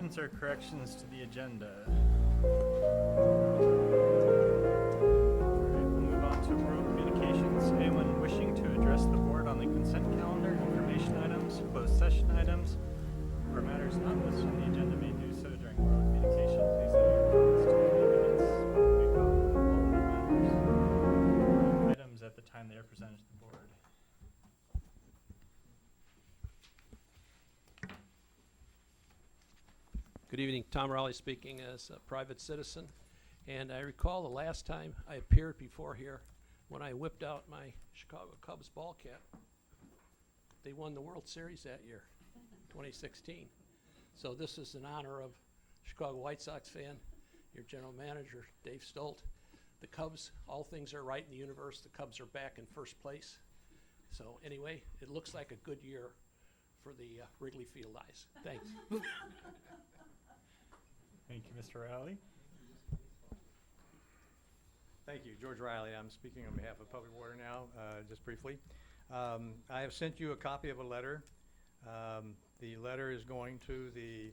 additions or corrections to the agenda? Alright, we'll move on to oral communications. Anyone wishing to address the board on the consent calendar, information items, closed session items, or matters not listed on the agenda may do so during oral communication. Please limit your comments to 3 minutes. We follow all matters items at the time they are presented to the board. Good evening, Tom Raleigh speaking as a private citizen. And I recall the last time I appeared before here when I whipped out my Chicago Cubs ball cap. They won the World Series that year, 2016. So this is in honor of Chicago White Sox fan, your general manager, Dave Stolt. The Cubs, all things are right in the universe. The Cubs are back in first place. So anyway, it looks like a good year for the Wrigley Field eyes. Thanks. Thank you, Mr. Riley. Thank you, George Riley. I'm speaking on behalf of Public Water now, just briefly. I have sent you a copy of a letter. The letter is going to the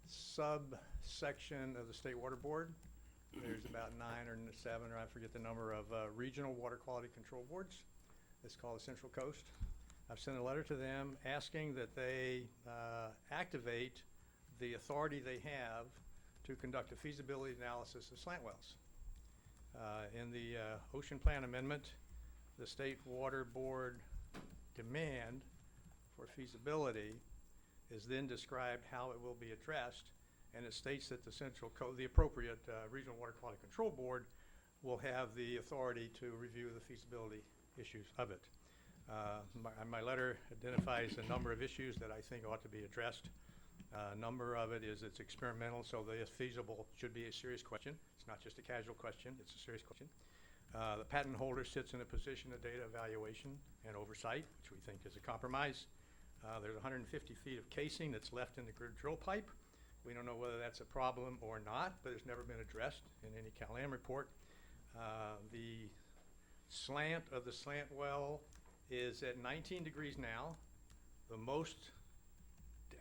subsection of the State Water Board. There's about 9 or 7, or I forget the number, of regional water quality control boards. It's called the Central Coast. I've sent a letter to them asking that they activate the authority they have to conduct a feasibility analysis of slant wells. In the Ocean Plan Amendment, the State Water Board demand for feasibility is then described how it will be addressed, and it states that the appropriate Regional Water Quality Control Board will have the authority to review the feasibility issues of it. My letter identifies a number of issues that I think ought to be addressed. A number of it is it's experimental, so the feasible should be a serious question. It's not just a casual question, it's a serious question. The patent holder sits in a position of data evaluation and oversight, which we think is a compromise. There's 150 feet of casing that's left in the drill pipe. We don't know whether that's a problem or not, but it's never been addressed in any CalAm report. The slant of the slant well is at 19 degrees now. The most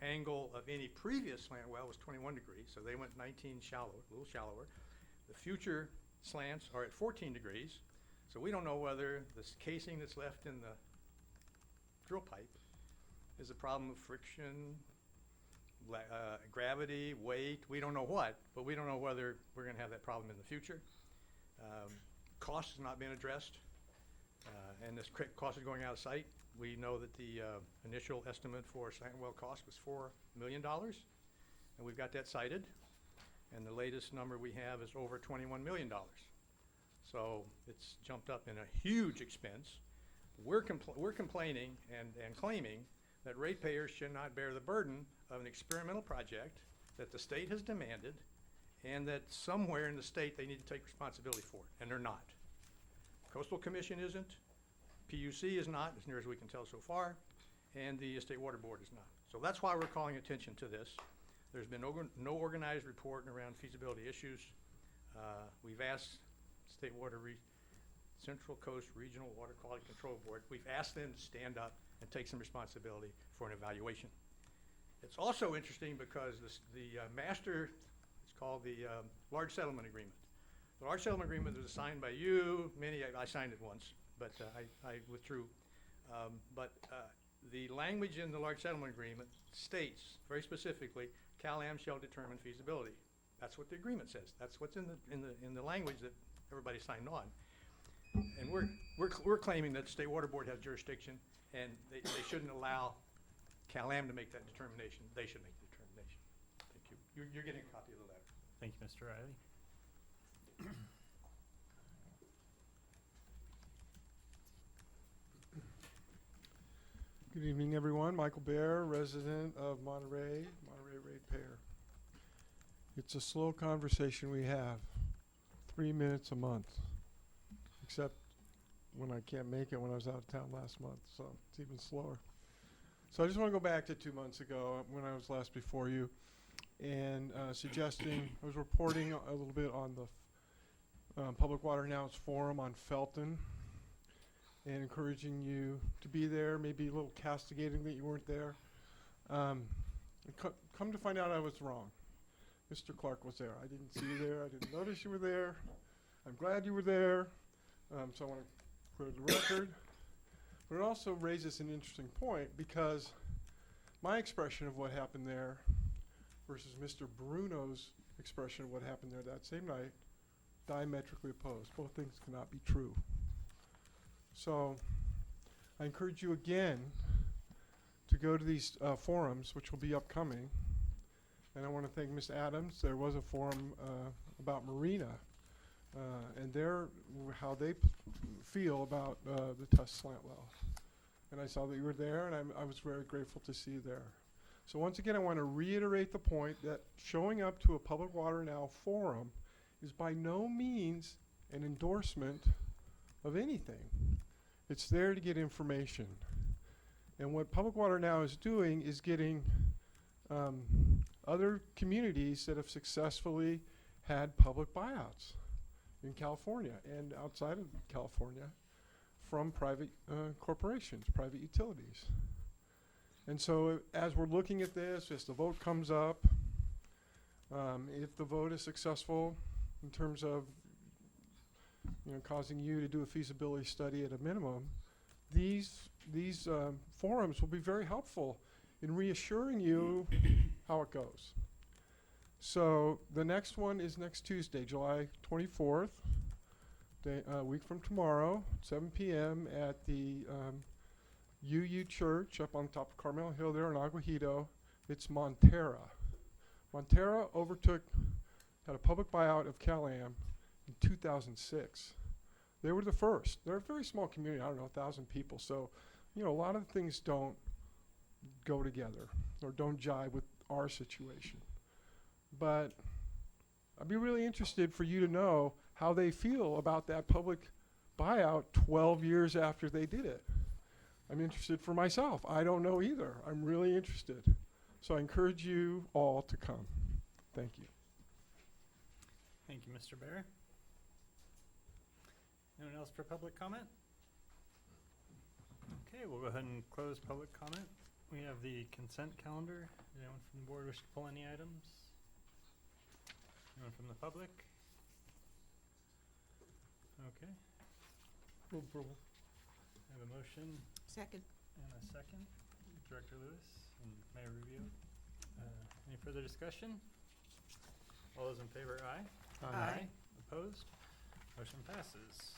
angle of any previous slant well was 21 degrees, so they went 19 shallow, a little shallower. The future slants are at 14 degrees, so we don't know whether this casing that's left in the drill pipe is a problem of friction, gravity, weight. We don't know what, but we don't know whether we're going to have that problem in the future. Cost has not been addressed, and this cost is going out of sight. We know that the initial estimate for slant well cost was $4 million, and we've got that cited. And the latest number we have is over $21 million. So it's jumped up in a huge expense. We're complaining and claiming that ratepayers should not bear the burden of an experimental project that the state has demanded, and that somewhere in the state they need to take responsibility for it, and they're not. Coastal Commission isn't. PUC is not, as near as we can tell so far, and the State Water Board is not. So that's why we're calling attention to this. There's been no organized report around feasibility issues. We've asked Central Coast Regional Water Quality Control Board, we've asked them to stand up and take some responsibility for an evaluation. It's also interesting because the master, it's called the Large Settlement Agreement. The Large Settlement Agreement was signed by you, I signed it once, but I withdrew. The language in the Large Settlement Agreement states very specifically, CalAm shall determine feasibility. That's what the agreement says. That's what's in the language that everybody signed on. And we're claiming that the State Water Board has jurisdiction, and they shouldn't allow CalAm to make that determination. They should make the determination. Thank you. You're getting a copy of the letter. Thank you, Mr. Riley. Good evening, everyone. Michael Bear, resident of Monterey ratepayer. It's a slow conversation we have, 3 minutes a month, except when I can't make it when I was out of town last month, so it's even slower. So I just want to go back to 2 months ago when I was last before you and suggesting, I was reporting a little bit on the Public Water Now's forum on Felton and encouraging you to be there, maybe a little castigating that you weren't there. And come to find out I was wrong. Mr. Clark was there. I didn't see you there. I didn't notice you were there. I'm glad you were there. So I want to clear the record. But it also raises an interesting point because my expression of what happened there versus Mr. Bruno's expression of what happened there that same night, diametrically opposed. Both things cannot be true. So I encourage you again to go to these forums, which will be upcoming. And I want to thank Ms. Adams. There was a forum about Marina and how they feel about the test slant well. And I saw that you were there, and I was very grateful to see you there. So once again, I want to reiterate the point that showing up to a Public Water Now forum is by no means an endorsement of anything. It's there to get information. And what Public Water Now is doing is getting other communities that have successfully had public buyouts in California and outside of California from private corporations, private utilities. And so as we're looking at this, as the vote comes up, if the vote is successful in terms of causing you to do a feasibility study at a minimum, these forums will be very helpful in reassuring you how it goes. So the next one is next Tuesday, July 24th, a week from tomorrow, 7 p.m. at the UU Church up on top of Carmel Hill there in Aguajito. It's Monterey. Monterey had a public buyout of Cal-Am in 2006. They were the first. They're a very small community, I don't know, 1,000 people. So, a lot of things don't go together or don't jive with our situation. But I'd be really interested for you to know how they feel about that public buyout 12 years after they did it. I'm interested for myself. I don't know either. I'm really interested. So I encourage you all to come. Thank you. Thank you, Mr. Bear. Anyone else for public comment? Okay, we'll go ahead and close public comment. We have the consent calendar. Anyone from the board wish to pull any items? Anyone from the public? Okay. Move approval. I have a motion Second. and a second. Director Lewis and Mayor Rubio. Any further discussion? All those in favor, aye. Aye. Opposed? Motion passes.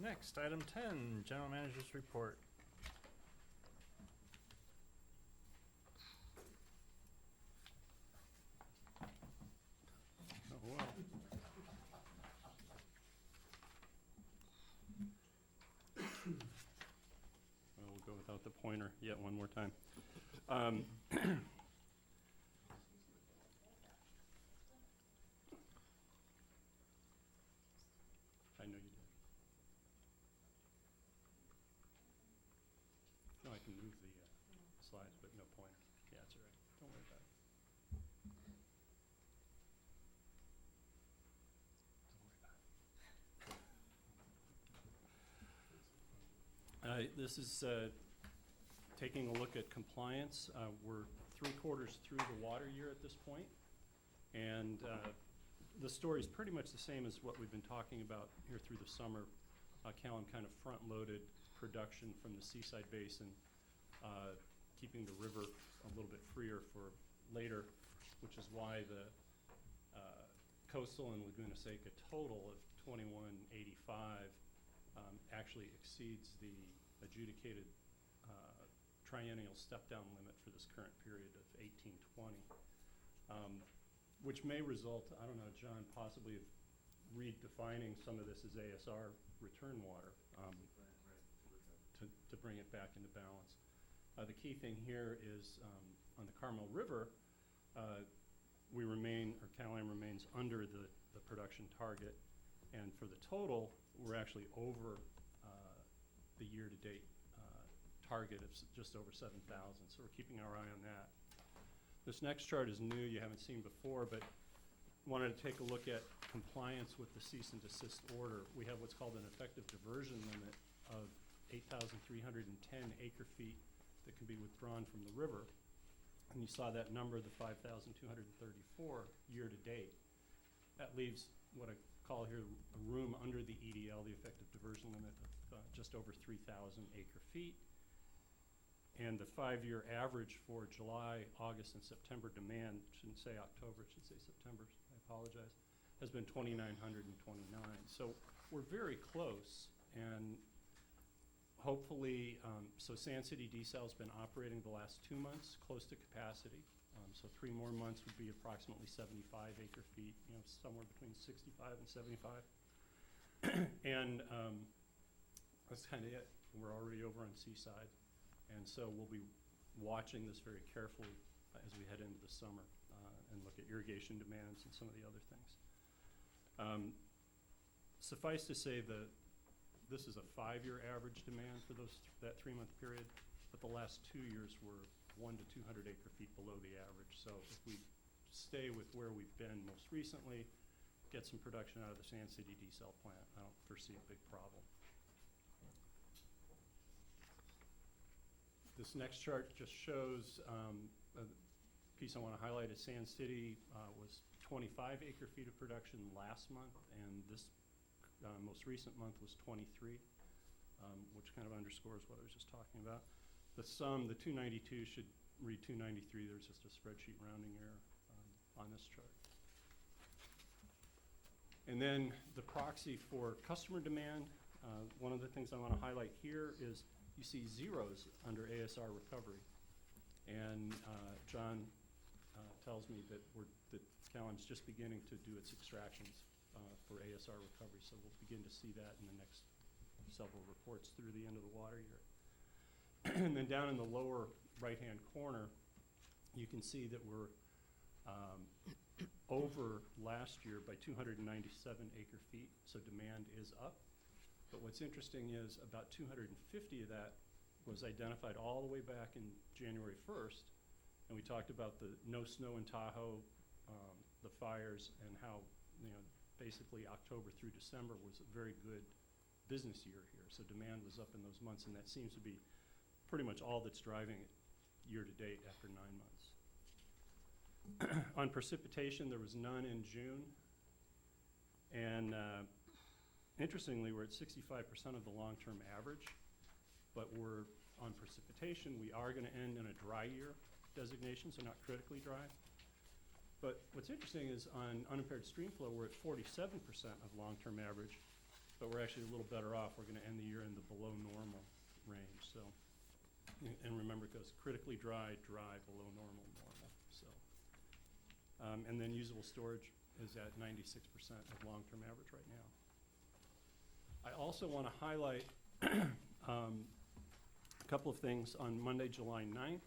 Next, item 10, General Manager's Report. Oh, well. Well, we'll go without the pointer yet one more time. I know you did. No, I can move the slides, but no pointer. Yeah, that's all right. Don't worry about it. This is taking a look at compliance. We're 3/4 through the water year at this point, and the story is pretty much the same as what we've been talking about here through the summer. Cal-Am kind of front-loaded production from the Seaside Basin, keeping the river a little bit freer for later, which is why the coastal and Laguna Seca total of 2185 actually exceeds the adjudicated triennial step-down limit for this current period of 1820, which may result, I don't know, John, possibly of redefining some of this as ASR return water to bring it back into balance. The key thing here is on the Carmel River, we remain, or Cal-Am remains under the production target, and for the total, we're actually over the year-to-date target of just over 7,000, so we're keeping our eye on that. This next chart is new, you haven't seen before, but wanted to take a look at compliance with the cease and desist order. We have what's called an effective diversion limit of 8,310 acre-feet that can be withdrawn from the river. And you saw that number, the 5,234 year-to-date. That leaves what I call here a room under the EDL, the effective diversion limit, of just over 3,000 acre-feet. And the 5-year average for July, August, and September demand, shouldn't say October, it should say September, I apologize, has been 2,929. So we're very close, and hopefully, so Sand City desal has been operating the last 2 months close to capacity. So 3 more months would be approximately 75 acre-feet, you know, somewhere between 65 and 75. And that's kind of it. We're already over on Seaside. And so we'll be watching this very carefully as we head into the summer and look at irrigation demands and some of the other things. Suffice to say that this is a 5-year average demand for that 3-month period, but the last 2 years were 1 to 200 acre-feet below the average. So if we stay with where we've been most recently, get some production out of the Sand City desal plant, I don't foresee a big problem. This next chart just shows a piece I want to highlight is Sand City was 25 acre-feet of production last month, and this most recent month was 23, which kind of underscores what I was just talking about. The sum, the 292 should read 293. There's just a spreadsheet rounding error on this chart. And then the proxy for customer demand, one of the things I want to highlight here is you see zeros under ASR recovery. And John tells me that Calem's just beginning to do its extractions for ASR recovery. So we'll begin to see that in the next several reports through the end of the water year. And then down in the lower right-hand corner, you can see that we're over last year by 297 acre-feet, so demand is up. But what's interesting is about 250 of that was identified all the way back in January 1st, and we talked about the no snow in Tahoe, the fires, and how, you know, basically October through December was a very good business year here. So demand was up in those months, and that seems to be pretty much all that's driving it year to date after 9 months. On precipitation, there was none in June. And interestingly, we're at 65% of the long-term average, but we're on precipitation. We are going to end in a dry year designation, so not critically dry. But what's interesting is on unimpaired stream flow, we're at 47% of long-term average, but we're actually a little better off. We're going to end the year in the below normal range. So, and remember, it goes critically dry, dry, below normal, normal. So, and then usable storage is at 96% of long-term average right now. I also want to highlight a couple of things. On Monday, July 9th,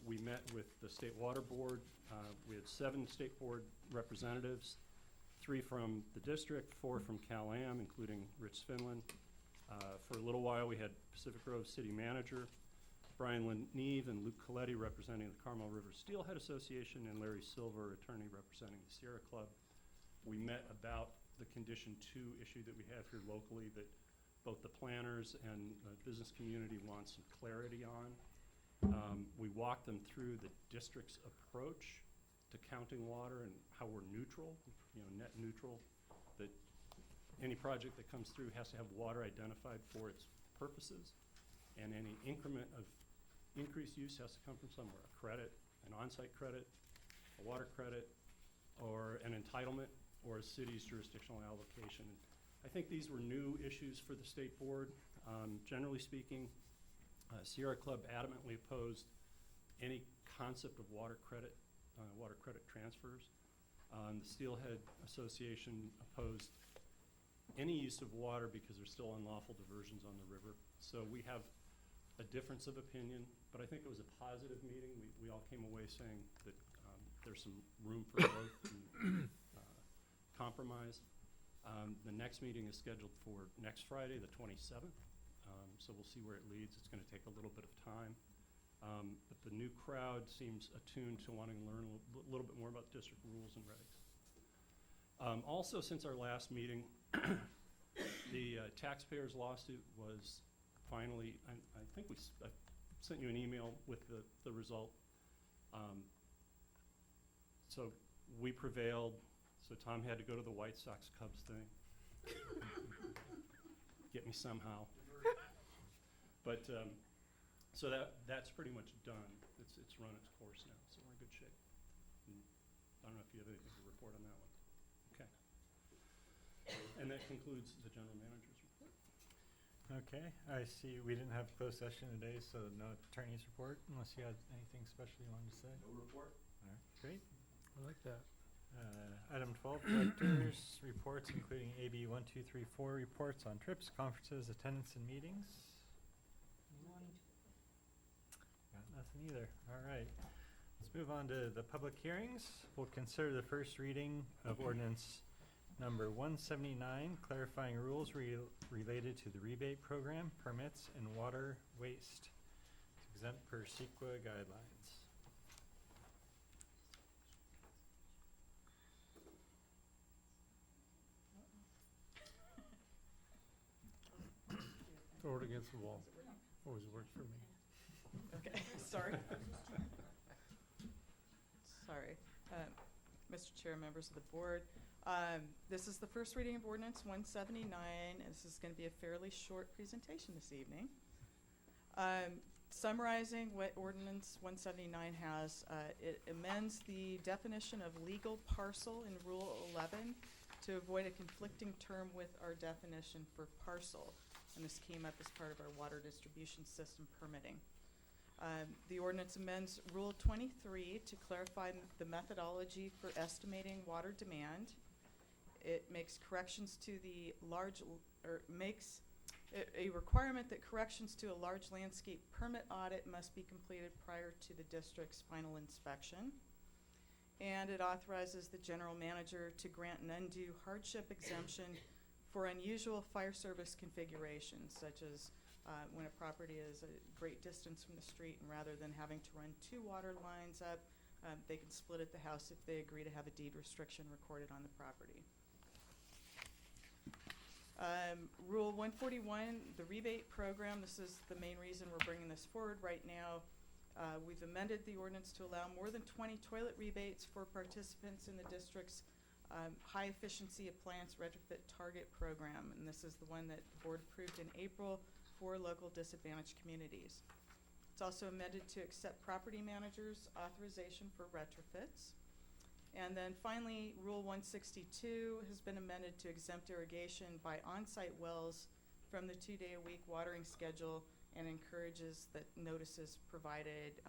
we met with the State Water Board. We had 7 State Board representatives, 3 from the district, 4 from Cal-Am, including Rich Finland. For a little while, we had Pacific Grove City Manager, Brian Neve and Luke Coletti representing the Carmel River Steelhead Association, and Larry Silver, attorney representing the Sierra Club. We met about the Condition 2 issue that we have here locally that both the planners and the business community want some clarity on. We walked them through the district's approach to counting water and how we're neutral, you know, net neutral, that any project that comes through has to have water identified for its purposes, and any increment of increased use has to come from somewhere, a credit, an on-site credit, a water credit, or an entitlement, or a city's jurisdictional allocation. I think these were new issues for the State Board. Generally speaking, Sierra Club adamantly opposed any concept of water credit transfers. The Steelhead Association opposed any use of water because there's still unlawful diversions on the river. So we have a difference of opinion, but I think it was a positive meeting. We all came away saying that there's some room for growth and compromise. The next meeting is scheduled for next Friday, the 27th. So we'll see where it leads. It's going to take a little bit of time. But the new crowd seems attuned to wanting to learn a little bit more about district rules and regs. Also, since our last meeting, the taxpayers' lawsuit was finally, I think I sent you an email with the result. So we prevailed, so Tom had to go to the White Sox Cubs thing. Get me somehow. But, so that's pretty much done. It's run its course now, so we're in good shape. And I don't know if you have anything to report on that one. Okay. And that concludes the general manager's report. Okay, I see we didn't have closed session today, so no attorney's report, unless you had anything special you wanted to say. No report. All right, great. I like that. Item 12, directors' reports, including AB 1234 reports on trips, conferences, attendance, and meetings. Got nothing either. All right. Let's move on to the public hearings. We'll consider the first reading of ordinance number 179, clarifying rules related to the rebate program, permits, and water waste. It's exempt per CEQA guidelines. Throw it against the wall. Always works for me. Okay, sorry. Sorry. Mr. Chair, members of the board, this is the first reading of ordinance 179, and this is going to be a fairly short presentation this evening. Summarizing what ordinance 179 has, it amends the definition of legal parcel in Rule 11 to avoid a conflicting term with our definition for parcel. And this came up as part of our water distribution system permitting. The ordinance amends Rule 23 to clarify the methodology for estimating water demand. It makes corrections to the makes a requirement that corrections to a large landscape permit audit must be completed prior to the district's final inspection. And it authorizes the general manager to grant an undue hardship exemption for unusual fire service configurations, such as when a property is a great distance from the street, and rather than having to run 2 water lines up, they can split at the house if they agree to have a deed restriction recorded on the property. Rule 141, the rebate program. This is the main reason we're bringing this forward right now. We've amended the ordinance to allow more than 20 toilet rebates for participants in the district's high efficiency appliance retrofit target program, and this is the one that the board approved in April for local disadvantaged communities. It's also amended to accept property managers' authorization for retrofits. And then finally, Rule 162 has been amended to exempt irrigation by on-site wells from the 2-day-a-week watering schedule, and encourages that notices provided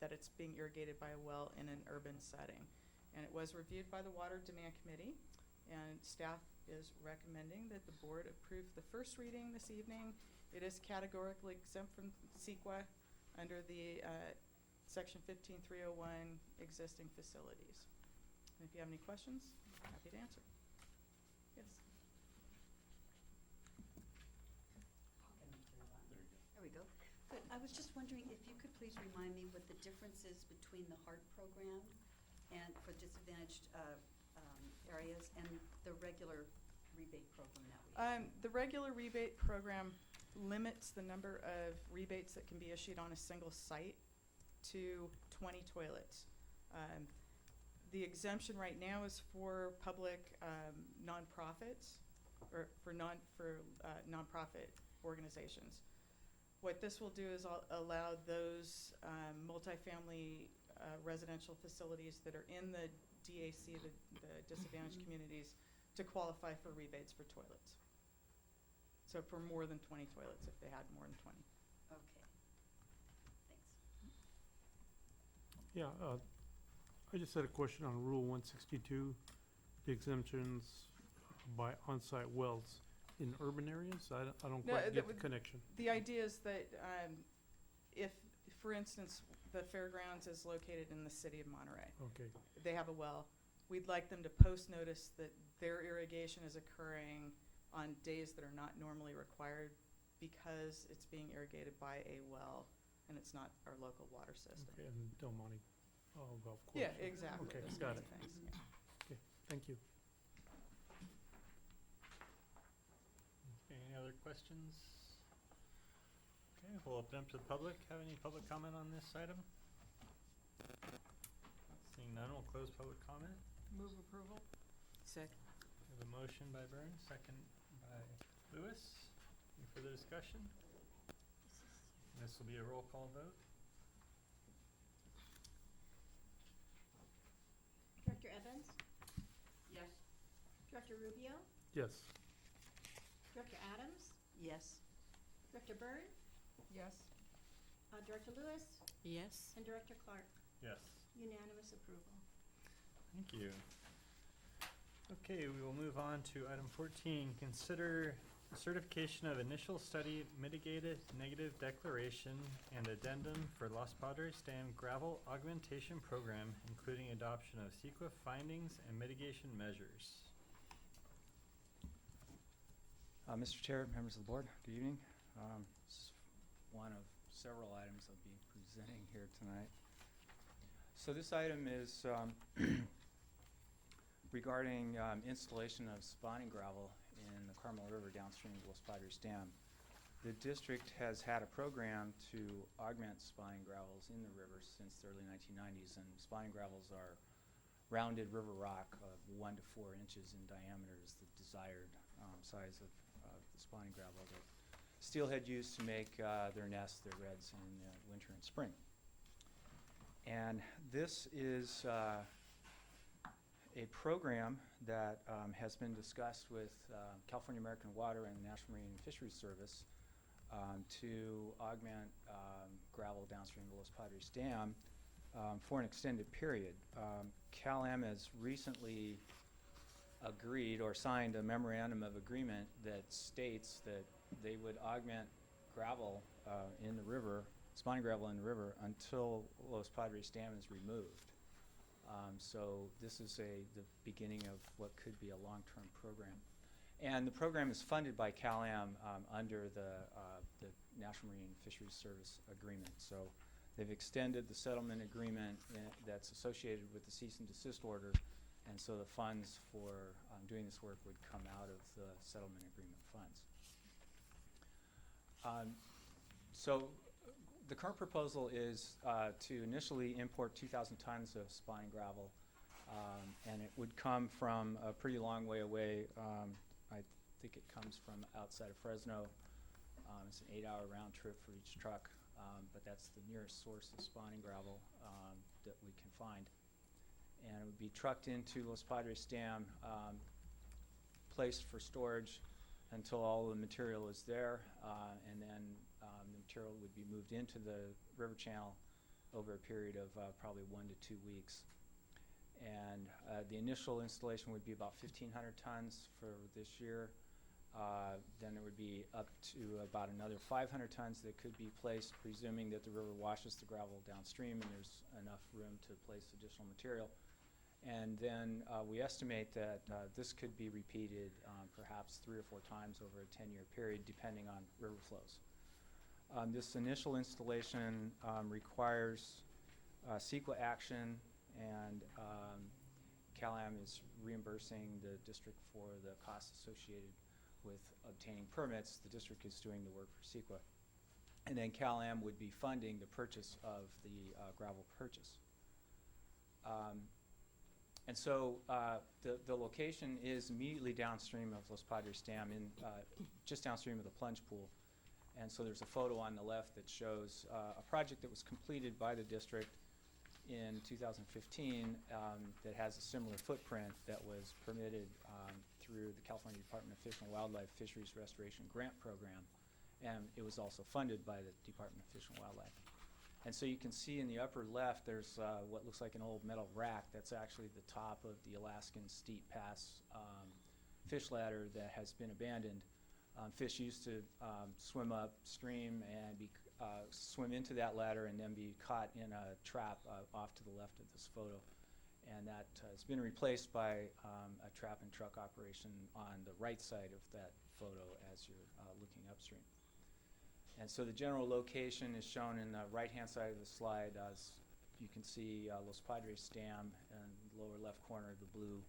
that it's being irrigated by a well in an urban setting. And it was reviewed by the Water Demand Committee, and staff is recommending that the board approve the first reading this evening. It is categorically exempt from CEQA under the Section 15301 existing facilities. And if you have any questions, I'm happy to answer. Yes. There you go. There we go. Good. I was just wondering if you could please remind me what the difference is between the HART program and for disadvantaged areas and the regular rebate program that we have. The regular rebate program limits the number of rebates that can be issued on a single site to 20 toilets. The exemption right now is for public nonprofits, or for nonprofit organizations. What this will do is allow those multifamily residential facilities that are in the DAC, the disadvantaged communities, to qualify for rebates for toilets. So for more than 20 toilets, if they had more than 20. Okay. Thanks. Yeah, I just had a question on Rule 162, the exemptions by on-site wells in urban areas. I don't No, quite get the connection. The idea is that if, for instance, the fairgrounds is located in the city of Monterey, Okay, they have a well, we'd like them to post notice that their irrigation is occurring on days that are not normally required because it's being irrigated by a well and it's not our local water system. okay, and Del Monte Golf Course. Yeah, exactly. Okay, those got kinds it. of things, yeah. Thank you. Any other questions? Okay, we'll open up to the public. Have any public comment on this item? none, we'll close public comment. Move approval. Second. We have a motion by Burns, second by Lewis. Any further discussion? This will be a roll call vote. Director Evans? Yes. Director Rubio? Yes. Director Adams? Yes. Director Byrne? Yes. Director Lewis? Yes. And Director Clark? Yes. Unanimous approval. Thank you. Okay, we will move on to item 14. Consider certification of initial study mitigated negative declaration and addendum for Los Padres Dam gravel augmentation program, including adoption of CEQA findings and mitigation measures. Mr. Chair, members of the board, good evening. This is one of several items I'll be presenting here tonight. So this item is regarding installation of spawning gravel in the Carmel River downstream of Los Padres Dam. The district has had a program to augment spawning gravels in the river since the early 1990s, and spawning gravels are rounded river rock of 1 to 4 inches in diameter is the desired size of the spawning gravel that steelhead use to make their nests, their redds in winter and spring. And this is a program that has been discussed with California American Water and the National Marine and Fisheries Service to augment gravel downstream of Los Padres Dam for an extended period. Cal-Am has recently agreed or signed a memorandum of agreement that states that they would augment gravel in the river, spawning gravel in the river, until Los Padres Dam is removed. So this is the beginning of what could be a long-term program. And the program is funded by Cal-Am under the National Marine and Fisheries Service agreement. So they've extended the settlement agreement that's associated with the cease and desist order, and so the funds for doing this work would come out of the settlement agreement funds. So the current proposal is to initially import 2,000 tons of spawning gravel, and it would come from a pretty long way away. I think it comes from outside of Fresno. It's an 8-hour round trip for each truck, but that's the nearest source of spawning gravel that we can find. And it would be trucked into Los Padres Dam, placed for storage until all the material is there, and then the material would be moved into the river channel over a period of probably 1 to 2 weeks. And the initial installation would be about 1,500 tons for this year. Then there would be up to about another 500 tons that could be placed, presuming that the river washes the gravel downstream and there's enough room to place additional material. And then we estimate that this could be repeated perhaps 3 or 4 times over a 10-year period, depending on river flows. This initial installation requires CEQA action, and Cal-Am is reimbursing the district for the costs associated with obtaining permits. The district is doing the work for CEQA. And then Cal-Am would be funding the purchase of the gravel purchase. And so the location is immediately downstream of Los Padres Dam, just downstream of the plunge pool. And so there's a photo on the left that shows a project that was completed by the district in 2015 that has a similar footprint that was permitted through the California Department of Fish and Wildlife Fisheries Restoration Grant Program. And it was also funded by the Department of Fish and Wildlife. And so you can see in the upper left, there's what looks like an old metal rack. That's actually the top of the Alaskan Steep Pass fish ladder that has been abandoned. Fish used to swim upstream and swim into that ladder and then be caught in a trap off to the left of this photo. And that has been replaced by a trap and truck operation on the right side of that photo as you're looking upstream. And so the general location is shown in the right-hand side of the slide. As you can see Los Padres Dam in the lower left corner of the blue.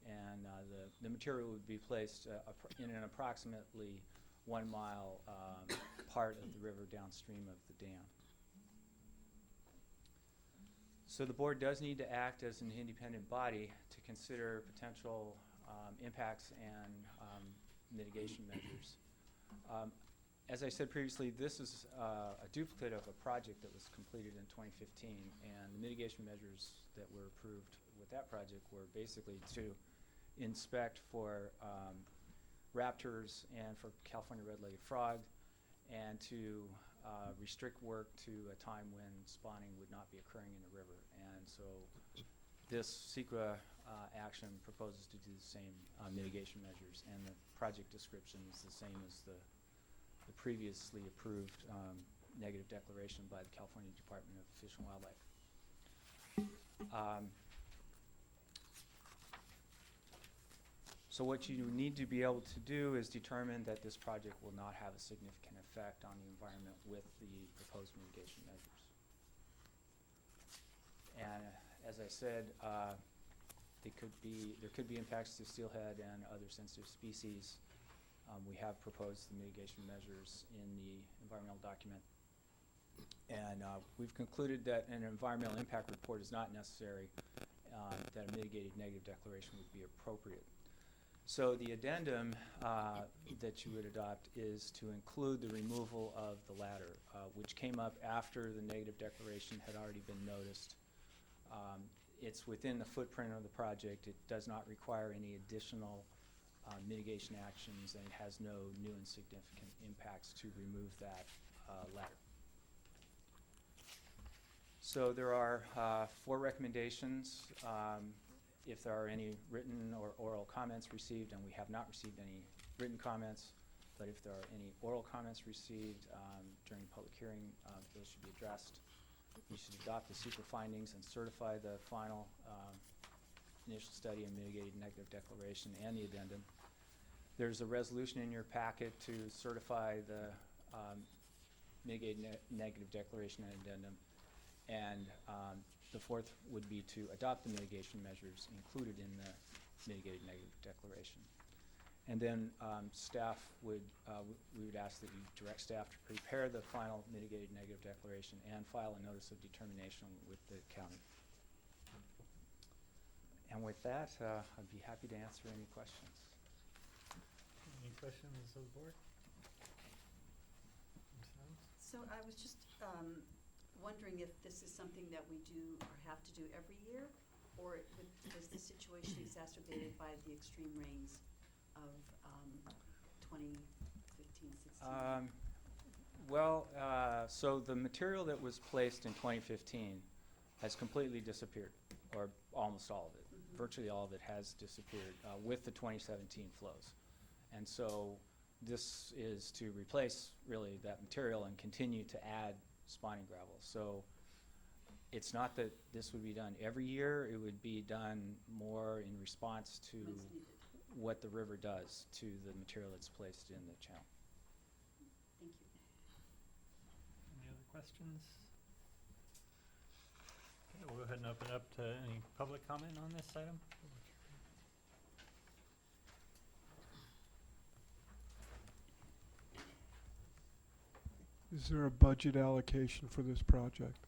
And the material would be placed in an approximately 1 mile part of the river downstream of the dam. So the board does need to act as an independent body to consider potential impacts and mitigation measures. As I said previously, this is a duplicate of a project that was completed in 2015, and the mitigation measures that were approved with that project were basically to inspect for raptors and for California red-legged frog, and to restrict work to a time when spawning would not be occurring in the river. And so this SEQA action proposes to do the same mitigation measures, and the project description is the same as the previously approved negative declaration by the California Department of Fish and Wildlife. So what you need to be able to do is determine that this project will not have a significant effect on the environment with the proposed mitigation measures. And as I said, there could be impacts to steelhead and other sensitive species. We have proposed the mitigation measures in the environmental document. And we've concluded that an environmental impact report is not necessary, that a mitigated negative declaration would be appropriate. So the addendum that you would adopt is to include the removal of the latter, which came up after the negative declaration had already been noticed. It's within the footprint of the project. It does not require any additional mitigation actions, and it has no new and significant impacts to remove that ladder. So there are 4 recommendations. If there are any written or oral comments received, and we have not received any written comments, but if there are any oral comments received during the public hearing, those should be addressed. You should adopt the SEQA findings and certify the final initial study and mitigated negative declaration and the addendum. There's a resolution in your packet to certify the mitigated negative declaration and addendum. And the 4th would be to adopt the mitigation measures included in the mitigated negative declaration. And then staff would, we would ask that you direct staff to prepare the final mitigated negative declaration and file a notice of determination with the county. And with that, I'd be happy to answer any questions. Any questions of the board? So I was just wondering if this is something that we do or have to do every year, or was the situation exacerbated by the extreme rains of 2015-16? So the material that was placed in 2015 has completely disappeared, or almost all of it. Mm-hmm. Virtually all of it has disappeared with the 2017 flows. And so this is to replace really that material and continue to add spawning gravel. So it's not that this would be done every year. It would be done more in response to When it's needed. what the river does to the material that's placed in the channel. Thank you. Any other questions? Okay, we'll go ahead and open it up to any public comment on this item. Is there a budget allocation for this project?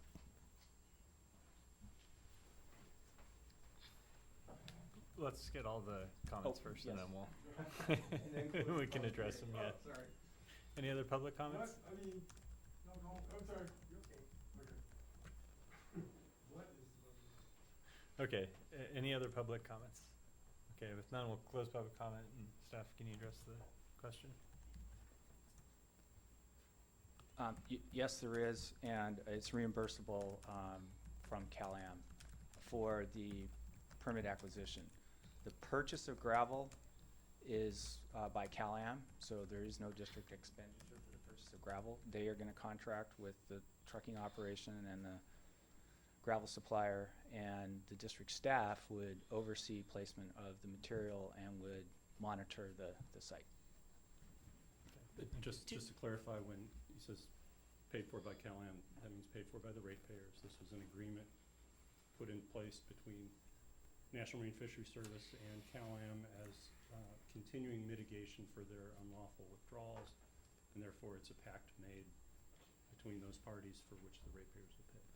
Let's get all the comments Oh, first, and yes. then we'll we can address them. Yeah. Sorry. Any other public comments? I mean, no, I'm sorry. What is the budget? Okay. Any other public comments? Okay. With none, we'll close public comment. And staff, can you address the question? Yes, there is, and it's reimbursable from CalAm for the permit acquisition. The purchase of gravel is by CalAm, so there is no district expenditure for the purchase of gravel. They are going to contract with the trucking operation and the gravel supplier, and the district staff would oversee placement of the material and would monitor the site. Just to clarify, when he says paid for by CalAm, that means paid for by the ratepayers. This was an agreement put in place between National Marine Fisheries Service and CalAm as continuing mitigation for their unlawful withdrawals, and therefore it's a pact made between those parties for which the ratepayers will pay.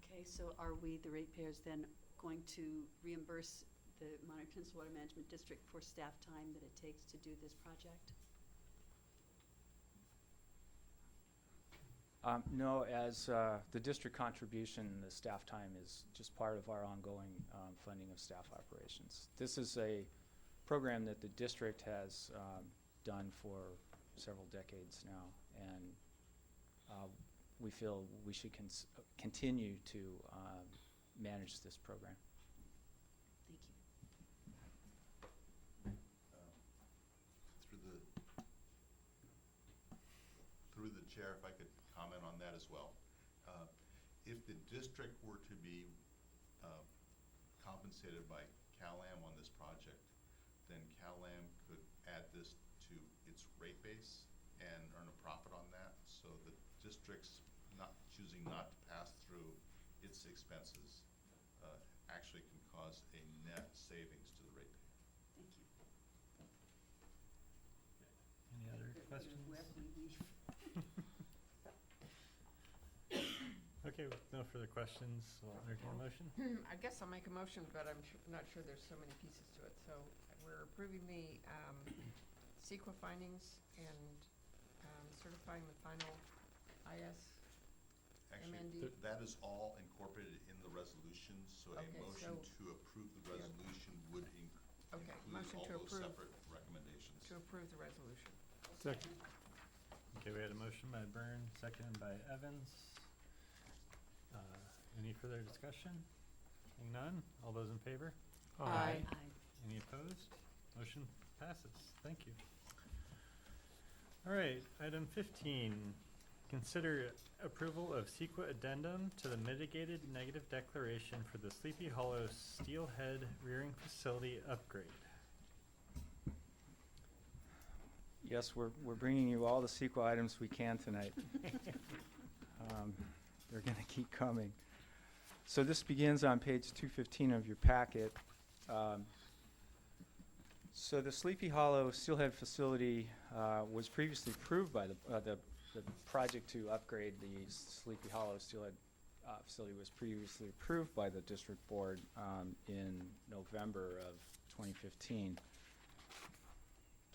Okay. Okay, so are we, the ratepayers, then going to reimburse the Monterey Peninsula Water Management District for staff time that it takes to do this project? No, as the district contribution, the staff time is just part of our ongoing funding of staff operations. This is a program that the district has done for several decades now, and we feel we should continue to manage this program. Thank you. Through the chair, if I could comment on that as well. If the district were to be compensated by CalAM on this project, then CalAM could add this to its rate base and earn a profit on that. So the district's choosing not to pass through its expenses actually can cause a net savings to the ratepayer. Thank you. Any other Where- questions? Wherever we leave. Okay, with no further questions, we'll entertain a motion. I guess I'll make a motion, but I'm not sure there's so many pieces to it. So we're approving the CEQA findings and certifying the final IS. Actually, MND. that is all incorporated in the resolution, so a Okay, motion so- to approve the resolution would Okay, include motion all to those approve. separate recommendations. To approve the resolution. Second. Okay, we had a motion by Byrne, seconded by Evans. Any further discussion? Seeing none, all those in favor? Aye. Aye. Any opposed? Motion passes. Thank you. All right, item 15. Consider approval of CEQA addendum to the mitigated negative declaration for the Sleepy Hollow Steelhead Rearing Facility upgrade. Yes, we're bringing you all the CEQA items we can tonight. They're going to keep coming. So this begins on page 215 of your packet. So the Sleepy Hollow Steelhead facility was previously approved by the project to upgrade the Sleepy Hollow Steelhead facility was previously approved by the district board in November of 2015.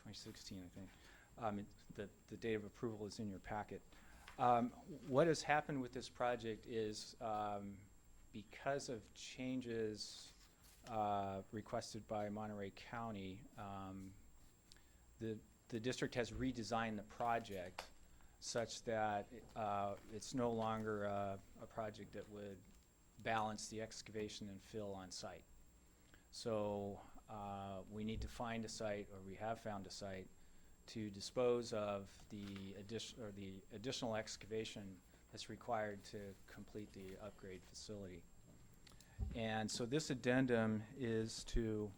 2016, I think. The date of approval is in your packet. What has happened with this project is because of changes requested by Monterey County, the district has redesigned the project such that it's no longer a project that would balance the excavation and fill on site. So we need to find a site, or we have found a site, to dispose of the additional excavation that's required to complete the upgrade facility. And so this addendum is to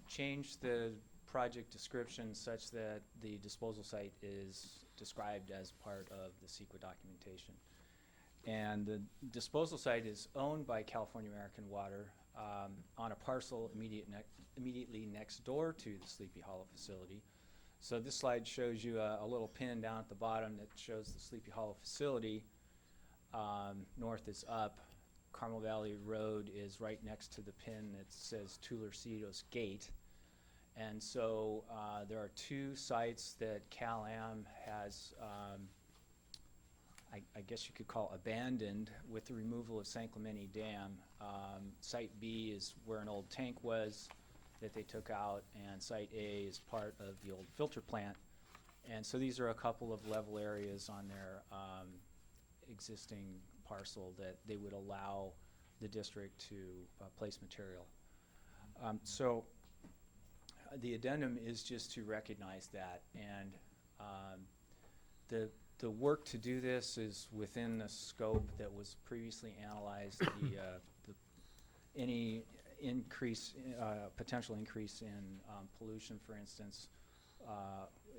change the project description such that the disposal site is described as part of the CEQA documentation. And the disposal site is owned by California American Water on a parcel immediately next door to the Sleepy Hollow facility. So this slide shows you a little pin down at the bottom that shows the Sleepy Hollow facility. North is up. Carmel Valley Road is right next to the pin that says Tularcitos Gate. And so there are two sites that CalAM has, I guess you could call abandoned with the removal of San Clemente Dam. Site B is where an old tank was that they took out, and Site A is part of the old filter plant. And so these are a couple of level areas on their existing parcel that they would allow the district to place material. So the addendum is just to recognize that, and the work to do this is within the scope that was previously analyzed. Any increase, potential increase in pollution, for instance,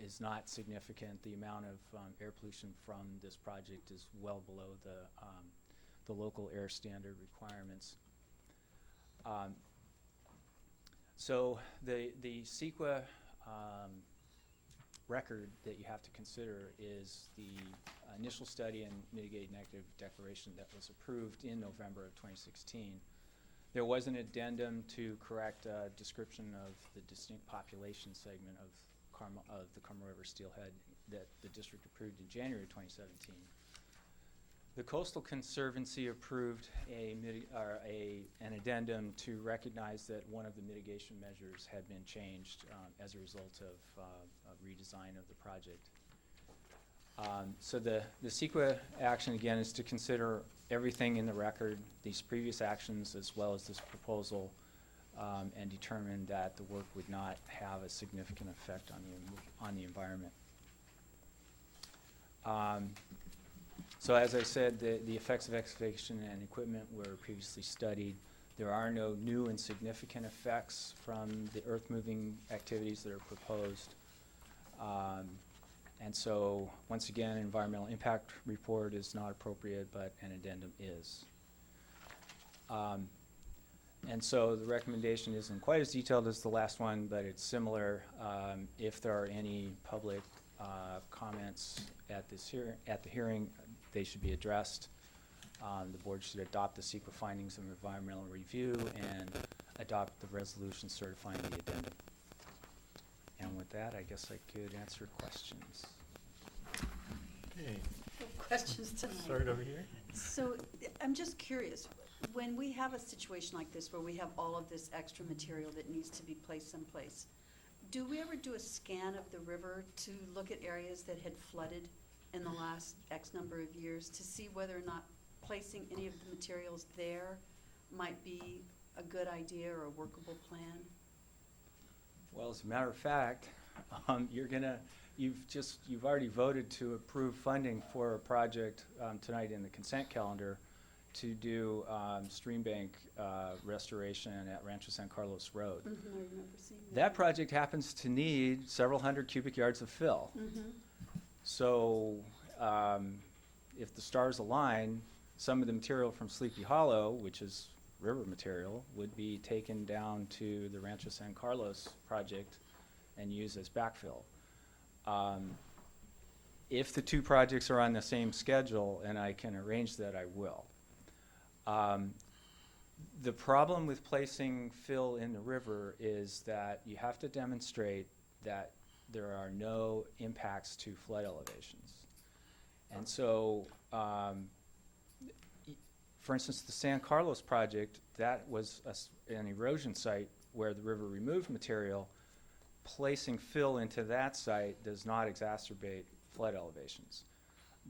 is not significant. The amount of air pollution from this project is well below the local air standard requirements. So the CEQA record that you have to consider is the initial study and mitigated negative declaration that was approved in November of 2016. There was an addendum to correct a description of the distinct population segment of the Carmel River steelhead that the district approved in January 2017. The Coastal Conservancy approved an addendum to recognize that one of the mitigation measures had been changed as a result of a redesign of the project. So the CEQA action, again, is to consider everything in the record, these previous actions as well as this proposal, and determine that the work would not have a significant effect on the environment. So as I said, the effects of excavation and equipment were previously studied. There are no new and significant effects from the earth-moving activities that are proposed. And so, once again, an environmental impact report is not appropriate, but an addendum is. And so the recommendation isn't quite as detailed as the last one, but it's similar. If there are any public comments at the hearing, they should be addressed. The board should adopt the CEQA findings of environmental review and adopt the resolution certifying the addendum. And with that, I guess I could answer questions. Okay, Questions tonight? start over here. So I'm just curious, when we have a situation like this where we have all of this extra material that needs to be placed someplace, do we ever do a scan of the river to look at areas that had flooded in the last X number of years to see whether or not placing any of the materials there might be a good idea or a workable plan? Well, as a matter of fact, you've already voted to approve funding for a project tonight in the consent calendar to do stream bank restoration at Rancho San Carlos Road. I remember seeing That project happens to need several hundred cubic yards of fill. So if the stars align, some of the material from Sleepy Hollow, which is river material, would be taken down to the Rancho San Carlos project and used as backfill. If the two projects are on the same schedule and I can arrange that, I will. The problem with placing fill in the river is that you have to demonstrate that there are no impacts to flood elevations. And so, for instance, the San Carlos project, that was an erosion site where the river removed material. Placing fill into that site does not exacerbate flood elevations.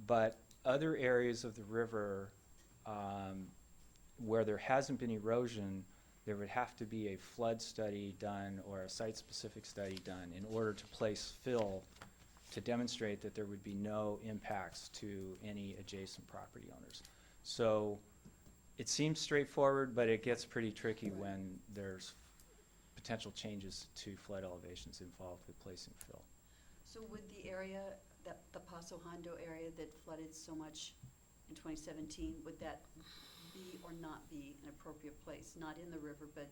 But other areas of the river where there hasn't been erosion, there would have to be a flood study done or a site-specific study done in order to place fill to demonstrate that there would be no impacts to any adjacent property owners. So it seems straightforward, but it gets pretty tricky when there's potential changes to flood elevations involved with placing fill. So would the area, the Paso Hondo area that flooded so much in 2017, would that be or not be an appropriate place? Not in the river, but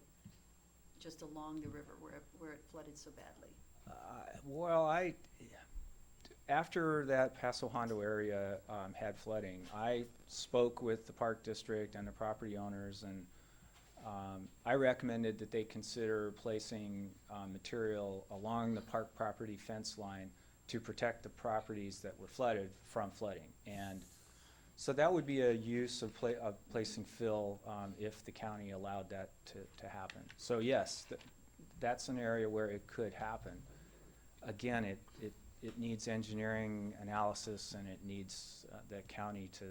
just along the river where it flooded so badly? After that Paso Hondo area had flooding, I spoke with the Park District and the property owners, and I recommended that they consider placing material along the park property fence line to protect the properties that were flooded from flooding. And so that would be a use of placing fill if the county allowed that to happen. So yes, that's an area where it could happen. Again, it needs engineering analysis, and it needs the county to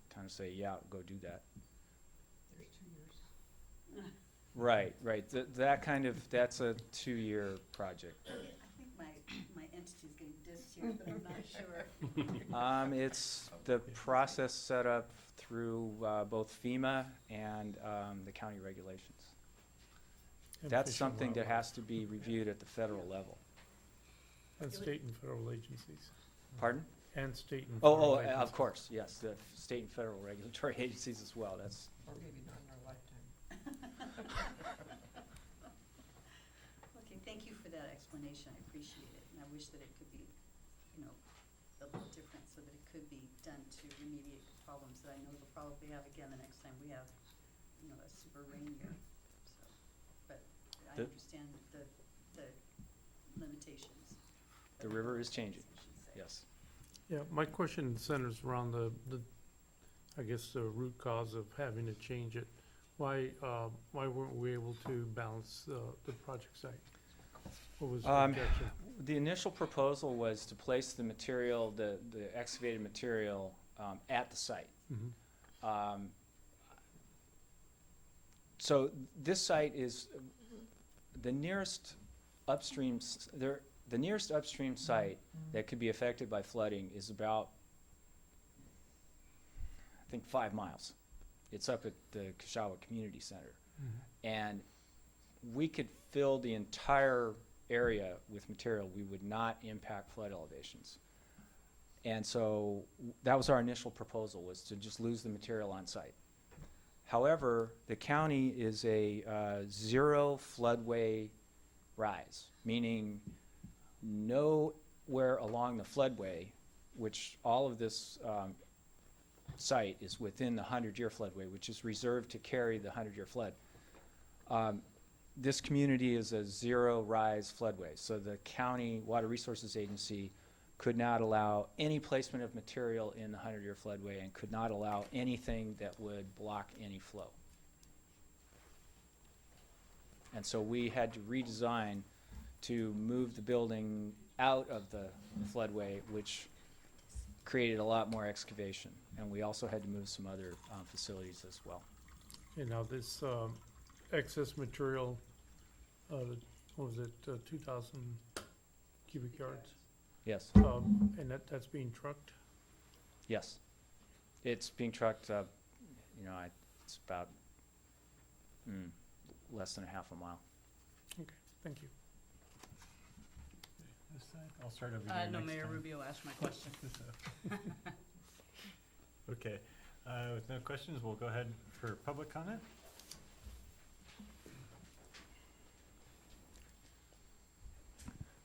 kind of say, yeah, go do that. There's 2 years. Right. That's a 2-year project. I think my entity's getting dissed here, but I'm not sure. It's the process set up through both FEMA and the county regulations. That's something that has to be reviewed at the federal level. And state and federal agencies. Pardon? And state and federal agencies. Of course, yes, the state and federal regulatory agencies as well. That's Or maybe not in our lifetime. Okay, thank you for that explanation, I appreciate it, and I wish that it could be, you know, a little different so that it could be done to remediate the problems that I know we'll probably have again the next time we have, you know, a super rain year, so. But I The- understand the limitations. The river is changing, I should say. yes. Yeah, my question centers around I guess, the root cause of having to change it. Why weren't we able to balance the project site? What was the objection? The initial proposal was to place the material, the excavated material, at the site. Mhm. So this site is the nearest upstream, the nearest upstream site that could be affected by flooding is about, I think, 5 miles. It's up at the Kashawa Community Center. And we could fill the entire area with material. We would not impact flood elevations. And so that was our initial proposal, was to just lose the material on site. However, the county is a zero floodway rise, meaning nowhere along the floodway, which all of this site is within the 100-year floodway, which is reserved to carry the 100-year flood. This community is a zero-rise floodway, so the county Water Resources Agency could not allow any placement of material in the 100-year floodway and could not allow anything that would block any flow. And so we had to redesign to move the building out of the floodway, which created a lot more excavation. And we also had to move some other facilities as well. And now this excess material, what was it, 2,000 cubic yards? Yes, And that's being trucked? yes. It's being trucked, it's about less than a half a mile. Okay, thank you. This side? I'll start over here No, next Mayor time. Rubio asked my question. Okay, with no questions, we'll go ahead for public comment.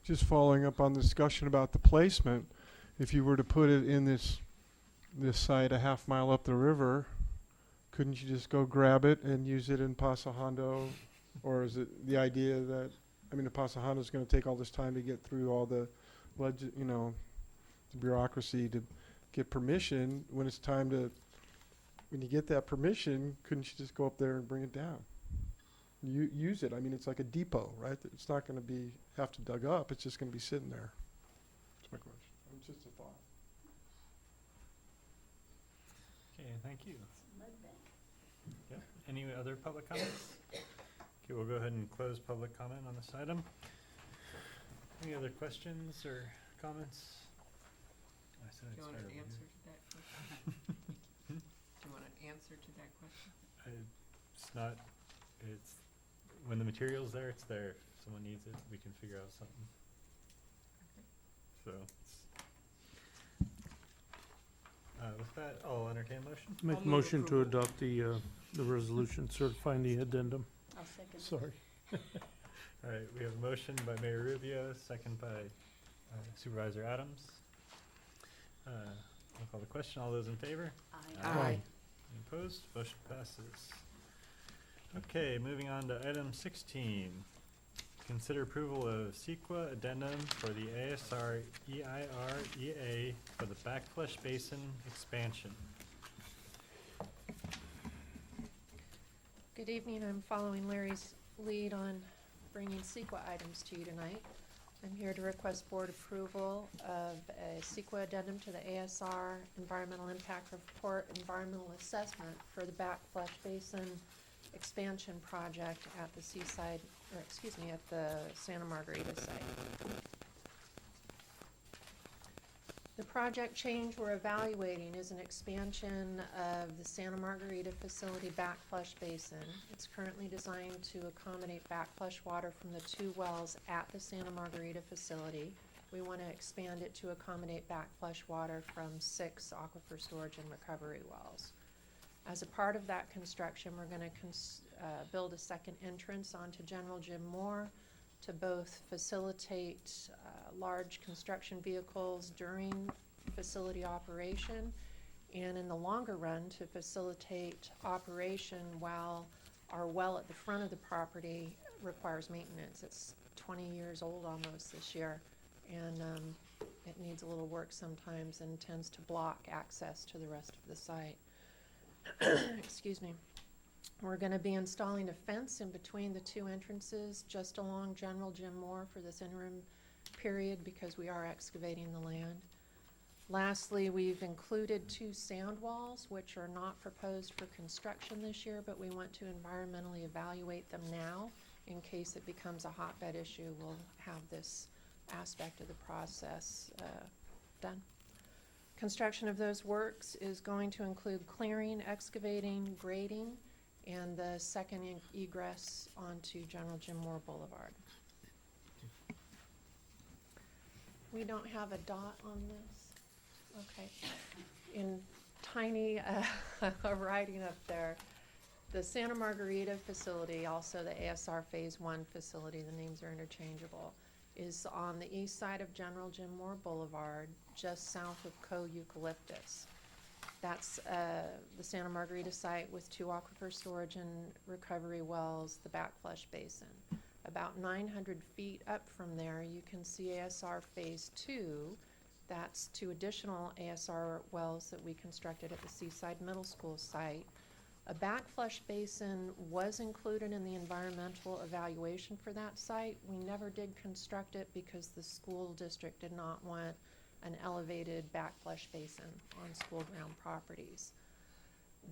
Just following up on the discussion about the placement, if you were to put it in this site a half mile up the river, couldn't you just go grab it and use it in Paso Hondo? Or is it the idea that, the Paso Hondo is going to take all this time to get through all the, the bureaucracy to get permission? When it's time to, when you get that permission, couldn't you just go up there and bring it down? Use it. It's like a depot, right? It's not going to have to dug up. It's just going to be sitting there. That's my question. It's just a thought. Okay, thank you. Mud bank. Yep. Any other public comments? Okay, we'll go ahead and close public comment on this item. Any other questions or comments? I said Do I'd you want start an over answer here. to that question? Do you want an answer to that question? It's not, when the material's there, it's there. If someone needs it, we can figure out something. So, with that, I'll entertain a motion. Make I'll a move motion to approval. adopt the resolution certifying the addendum. I'll second. Sorry. All right, we have a motion by Mayor Rubio, second by Supervisor Adams. I'll call the question. All those in favor? Aye. Any opposed? Motion passes. Okay, moving on to item 16. Consider approval of CEQA addendum for the ASR EIR-EA for the Backflush Basin expansion. Good evening. I'm following Larry's lead on bringing CEQA items to you tonight. I'm here to request board approval of a CEQA addendum to the ASR Environmental Impact Report Environmental Assessment for the Backflush Basin expansion project at the seaside, at the Santa Margarita site. The project change we're evaluating is an expansion of the Santa Margarita facility backflush basin. It's currently designed to accommodate backflush water from the 2 wells at the Santa Margarita facility. We want to expand it to accommodate backflush water from 6 aquifer storage and recovery wells. As a part of that construction, we're going to build a second entrance onto General Jim Moore to both facilitate large construction vehicles during facility operation, and in the longer run to facilitate operation while our well at the front of the property requires maintenance. It's 20 years old almost this year, and it needs a little work sometimes and tends to block access to the rest of the site. Excuse me. We're going to be installing a fence in between the two entrances just along General Jim Moore for this interim period because we are excavating the land. Lastly, we've included 2 sand walls, which are not proposed for construction this year, but we want to environmentally evaluate them now in case it becomes a hotbed issue. We'll have this aspect of the process done. Construction of those works is going to include clearing, excavating, grading, and the second egress onto General Jim Moore Boulevard. We don't have a dot on this. Okay. In tiny writing up there, the Santa Margarita facility, also the ASR Phase 1 facility, the names are interchangeable, is on the east side of General Jim Moore Boulevard, just south of Co-Eucalyptus. That's the Santa Margarita site with 2 aquifer storage and recovery wells, the backflush basin. About 900 feet up from there, you can see ASR Phase 2. That's 2 additional ASR wells that we constructed at the Seaside Middle School site. A backflush basin was included in the environmental evaluation for that site. We never did construct it because the school district did not want an elevated backflush basin on school ground properties.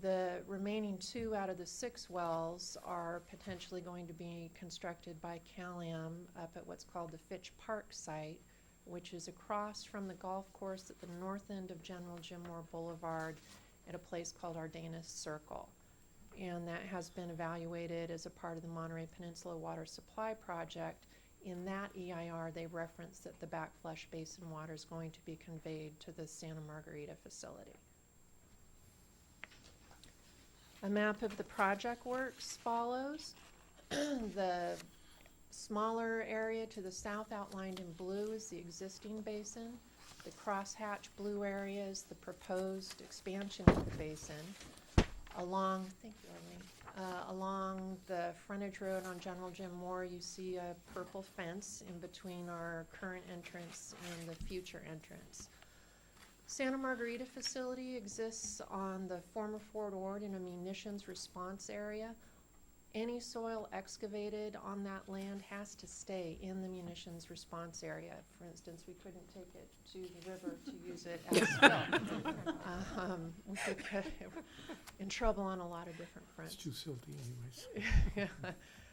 The remaining 2 out of the 6 wells are potentially going to be constructed by CalAm up at what's called the Fitch Park site, which is across from the golf course at the north end of General Jim Moore Boulevard at a place called Ardanis Circle. And that has been evaluated as a part of the Monterey Peninsula Water Supply Project. In that EIR, they reference that the backflush basin water is going to be conveyed to the Santa Margarita facility. A map of the project works follows. The smaller area to the south outlined in blue is the existing basin. The crosshatch blue area is the proposed expansion of the basin. Along the frontage road on General Jim Moore, you see a purple fence in between our current entrance and the future entrance. Santa Margarita facility exists on the former Fort Ord in a munitions response area. Any soil excavated on that land has to stay in the munitions response area. For instance, we couldn't take it to the river to use it as fill. We could get in trouble on a lot of different fronts. It's too silty anyways. Yeah.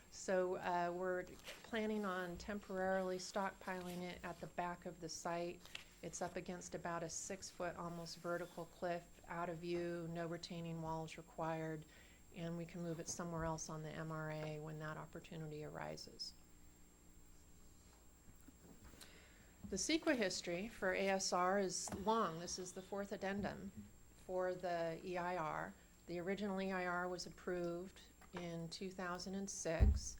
So we're planning on temporarily stockpiling it at the back of the site. It's up against about a 6-foot almost vertical cliff, out of view, no retaining walls required, and we can move it somewhere else on the MRA when that opportunity arises. The CEQA history for ASR is long. This is the 4th addendum for the EIR. The original EIR was approved in 2006.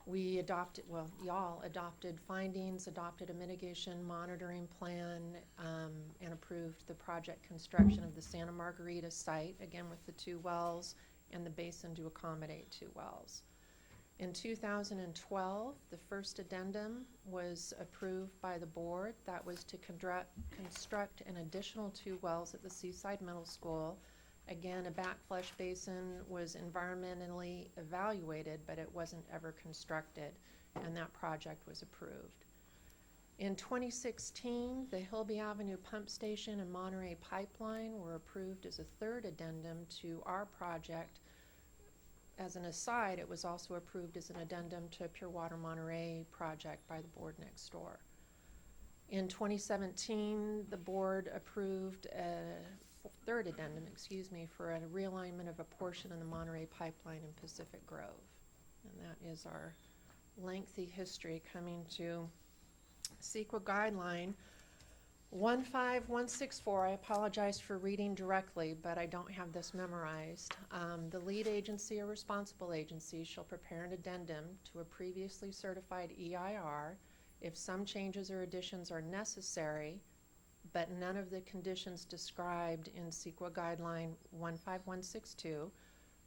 We adopted, well, y'all adopted findings, adopted a mitigation monitoring plan, and approved the project construction of the Santa Margarita site, again with the 2 wells and the basin to accommodate 2 wells. In 2012, the first addendum was approved by the board. That was to construct an additional 2 wells at the Seaside Middle School. Again, a backflush basin was environmentally evaluated, but it wasn't ever constructed, and that project was approved. In 2016, the Hilby Avenue Pump Station and Monterey Pipeline were approved as a 3rd addendum to our project. As an aside, it was also approved as an addendum to a Pure Water Monterey project by the board next door. In 2017, the board approved a 3rd addendum, for a realignment of a portion of the Monterey Pipeline in Pacific Grove. And that is our lengthy history coming to CEQA guideline. 15164, I apologize for reading directly, but I don't have this memorized. The lead agency or responsible agency shall prepare an addendum to a previously certified EIR if some changes or additions are necessary, but none of the conditions described in CEQA Guideline 15162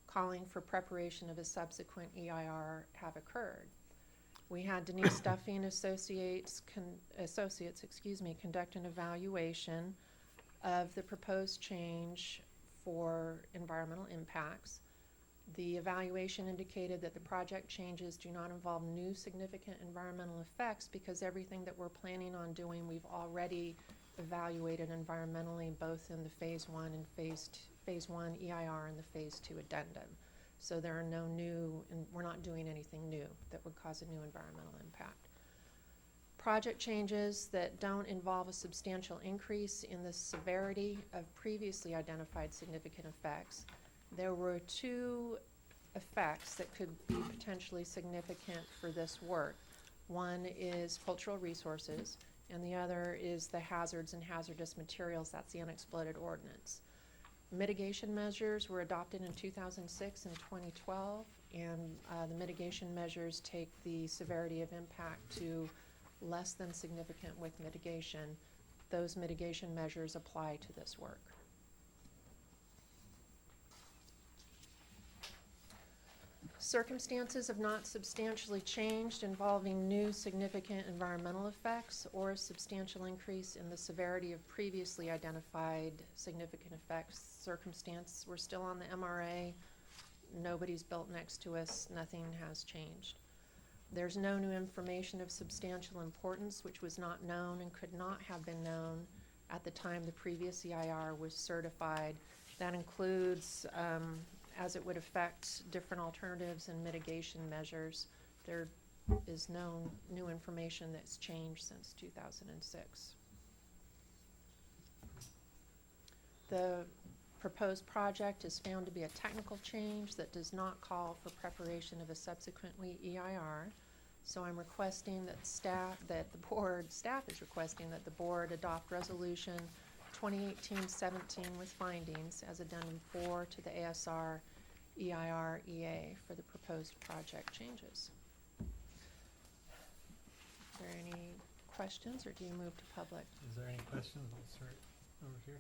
calling for preparation of a subsequent EIR have occurred. We had Denise Duffy and Associates conduct an evaluation of the proposed change for environmental impacts. The evaluation indicated that the project changes do not involve new significant environmental effects because everything that we're planning on doing, we've already evaluated environmentally, both in the phase 1 and phase 1 EIR and the phase 2 addendum. So there are no new, and we're not doing anything new that would cause a new environmental impact. Project changes that don't involve a substantial increase in the severity of previously identified significant effects. There were 2 effects that could be potentially significant for this work. One is cultural resources, and the other is the hazards and hazardous materials. That's the unexploded ordnance. Mitigation measures were adopted in 2006 and 2012, and the mitigation measures take the severity of impact to less than significant with mitigation. Those mitigation measures apply to this work. Circumstances have not substantially changed involving new significant environmental effects or a substantial increase in the severity of previously identified significant effects. Circumstance, we're still on the MRA, nobody's built next to us, nothing has changed. There's no new information of substantial importance which was not known and could not have been known at the time the previous EIR was certified. That includes as it would affect different alternatives and mitigation measures. There is no new information that's changed since 2006. The proposed project is found to be a technical change that does not call for preparation of a subsequent EIR. So I'm requesting that staff is requesting that the board adopt resolution 2018-17 with findings as addendum 4 to the ASR EIR EA for the proposed project changes. Are there any questions, or do you move to public? Is there any questions? We'll start over here.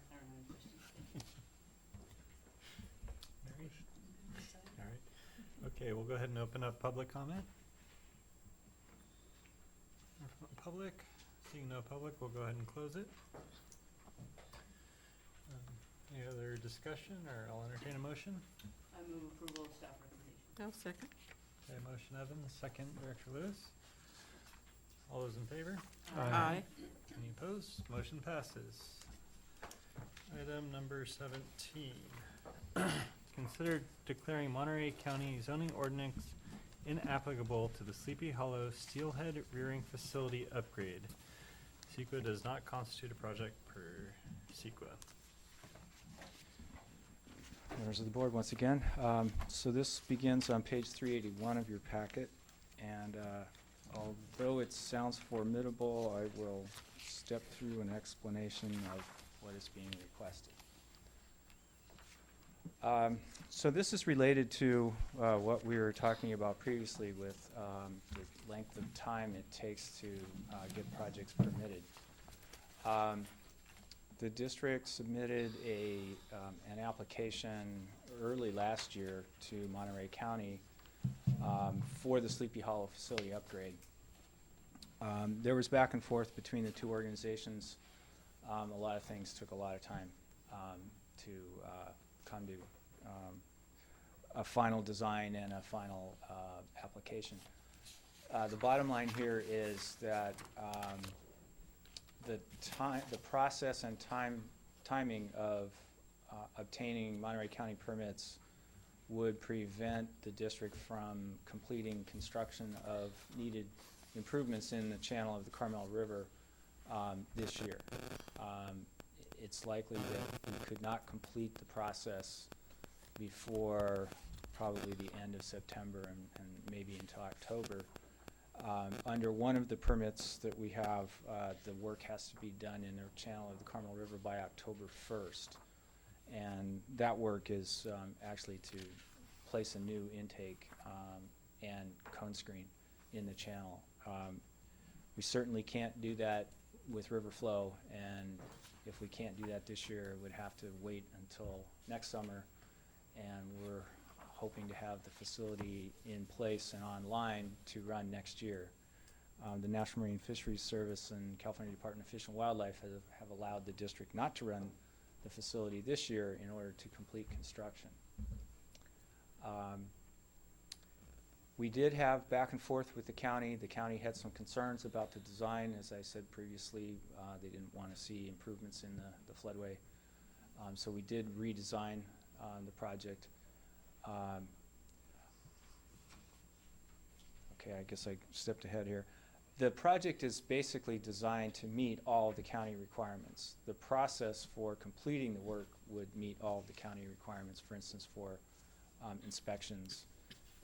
Mary? All right. Okay, we'll go ahead and open up public comment. Public, seeing no public, we'll go ahead and close it. Any other discussion, or I'll entertain a motion? I move approval of staff recommendation. I'll second. Okay, motion Evans, second Director Lewis. All those in favor? Aye. Any opposed? Motion passes. Item number 17. Consider declaring Monterey County zoning ordinance inapplicable to the Sleepy Hollow Steelhead Rearing Facility upgrade. CEQA does not constitute a project per CEQA. Members of the board, once again. So this begins on page 381 of your packet, and although it sounds formidable, I will step through an explanation of what is being requested. So this is related to what we were talking about previously with the length of time it takes to get projects permitted. The district submitted an application early last year to Monterey County for the Sleepy Hollow facility upgrade. There was back and forth between the two organizations. A lot of things took a lot of time to come to a final design and a final application. The bottom line here is that the process and timing of obtaining Monterey County permits would prevent the district from completing construction of needed improvements in the channel of the Carmel River this year. It's likely that we could not complete the process before probably the end of September and maybe into October. Under one of the permits that we have, the work has to be done in the channel of the Carmel River by October 1st. And that work is actually to place a new intake and cone screen in the channel. We certainly can't do that with river flow, and if we can't do that this year, we'd have to wait until next summer, and we're hoping to have the facility in place and online to run next year. The National Marine Fisheries Service and California Department of Fish and Wildlife have allowed the district not to run the facility this year in order to complete construction. We did have back and forth with the county. The county had some concerns about the design. As I said previously, they didn't want to see improvements in the floodway. So we did redesign the project. Okay, I guess I stepped ahead here. The project is basically designed to meet all of the county requirements. The process for completing the work would meet all of the county requirements, for instance, for inspections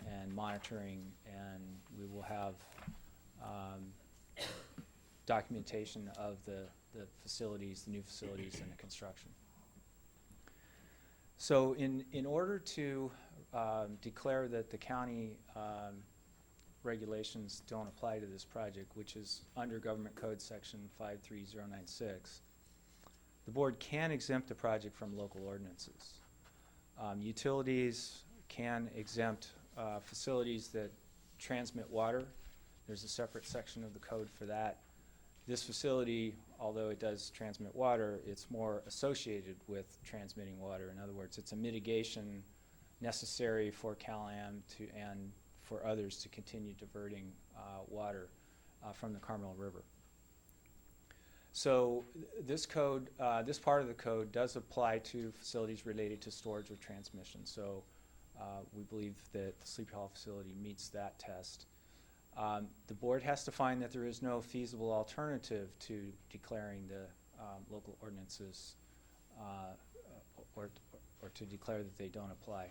and monitoring, and we will have documentation of the facilities, the new facilities, and the construction. So in order to declare that the county regulations don't apply to this project, which is under Government Code Section 53096, the board can exempt the project from local ordinances. Utilities can exempt facilities that transmit water. There's a separate section of the code for that. This facility, although it does transmit water, it's more associated with transmitting water. In other words, it's a mitigation necessary for CalAm and for others to continue diverting water from the Carmel River. So this code, this part of the code does apply to facilities related to storage or transmission. So we believe that the Sleepy Hollow facility meets that test. The board has to find that there is no feasible alternative to declaring the local ordinances or to declare that they don't apply.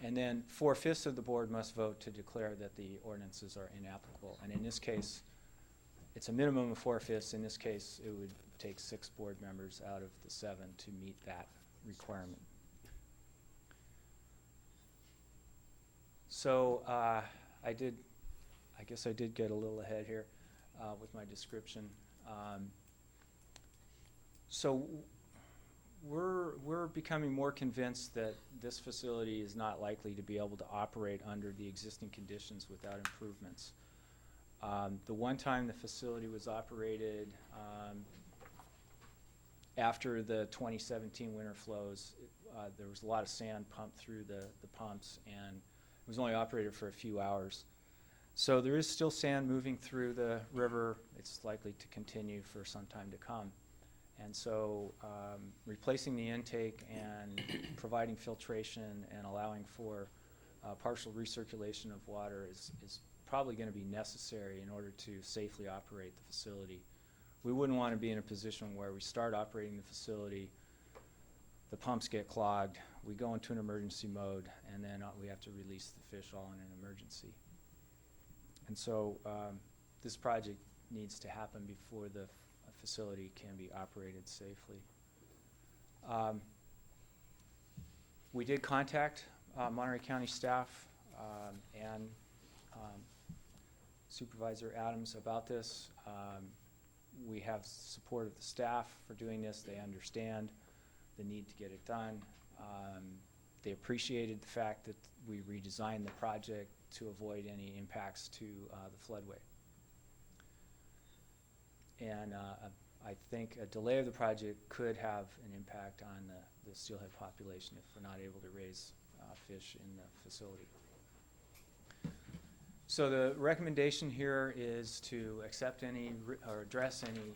And then 4/5 of the board must vote to declare that the ordinances are inapplicable. And in this case, it's a minimum of 4/5. In this case, it would take 6 board members out of the 7 to meet that requirement. So I guess I did get a little ahead here with my description. So we're becoming more convinced that this facility is not likely to be able to operate under the existing conditions without improvements. The one time the facility was operated after the 2017 winter flows, there was a lot of sand pumped through the pumps, and it was only operated for a few hours. So there is still sand moving through the river. It's likely to continue for some time to come. And so replacing the intake and providing filtration and allowing for partial recirculation of water is probably going to be necessary in order to safely operate the facility. We wouldn't want to be in a position where we start operating the facility, the pumps get clogged, we go into an emergency mode, and then we have to release the fish all in an emergency. And so this project needs to happen before the facility can be operated safely. We did contact Monterey County staff and Supervisor Adams about this. We have support of the staff for doing this. They understand the need to get it done. They appreciated the fact that we redesigned the project to avoid any impacts to the floodway. And I think a delay of the project could have an impact on the steelhead population if we're not able to raise fish in the facility. So the recommendation here is to accept any or address any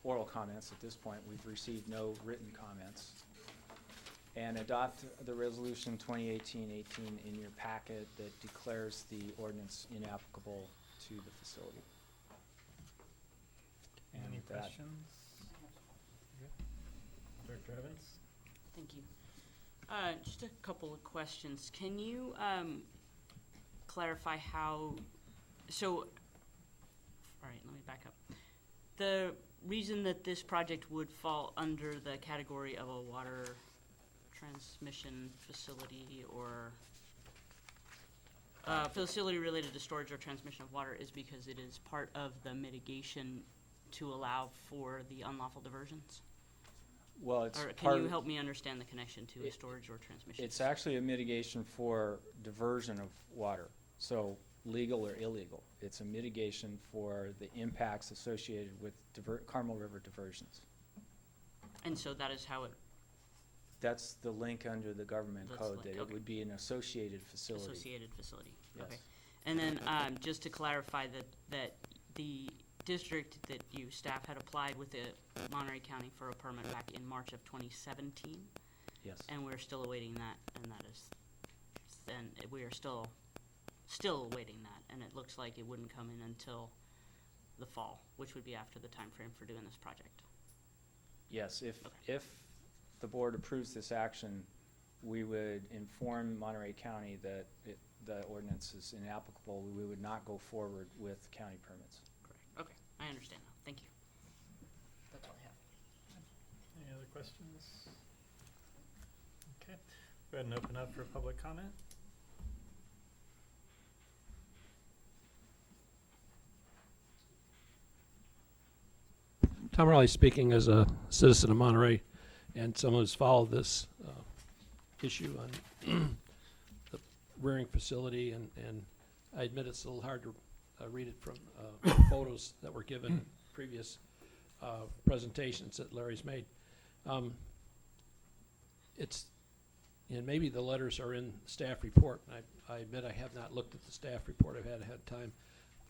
oral comments. At this point, we've received no written comments. And adopt the resolution 2018-18 in your packet that declares the ordinance inapplicable to the facility. And Any with that, questions? Director Evans? Thank you. Just a couple of questions. Can you clarify how So, all right, let me back up. The reason that this project would fall under the category of a water transmission facility or facility related to storage or transmission of water is because it is part of the mitigation to allow for the unlawful diversions? Well, it's Or can part you of- help me understand the connection to a It- storage or transmission? It's facility? actually a mitigation for diversion of water, so legal or illegal. It's a mitigation for the impacts associated with Carmel River diversions. And so that is how it, That's the link under the government That's the code, link, that it okay. would be an associated facility. associated facility? Yes. Okay. And then, just to clarify that the district that you staff had applied with the Monterey County for a permit back in March of 2017, Yes. and we're still awaiting that, and that is, then we are still awaiting that, and it looks like it wouldn't come in until the fall, which would be after the time frame for doing this project. Yes, if Okay. the board approves this action, we would inform Monterey County that the ordinance is inapplicable. We would not go forward with county permits. Correct. Okay, I understand now. Thank you. That's all I have. Any other questions? Okay, go ahead and open up for public comment. Tom Raleigh speaking as a citizen of Monterey and someone who's followed this issue on the rearing facility, and I admit it's a little hard to read it from photos that were given in previous presentations that Larry's made. And maybe the letters are in the staff report, and I admit I have not looked at the staff report. I've had ahead of time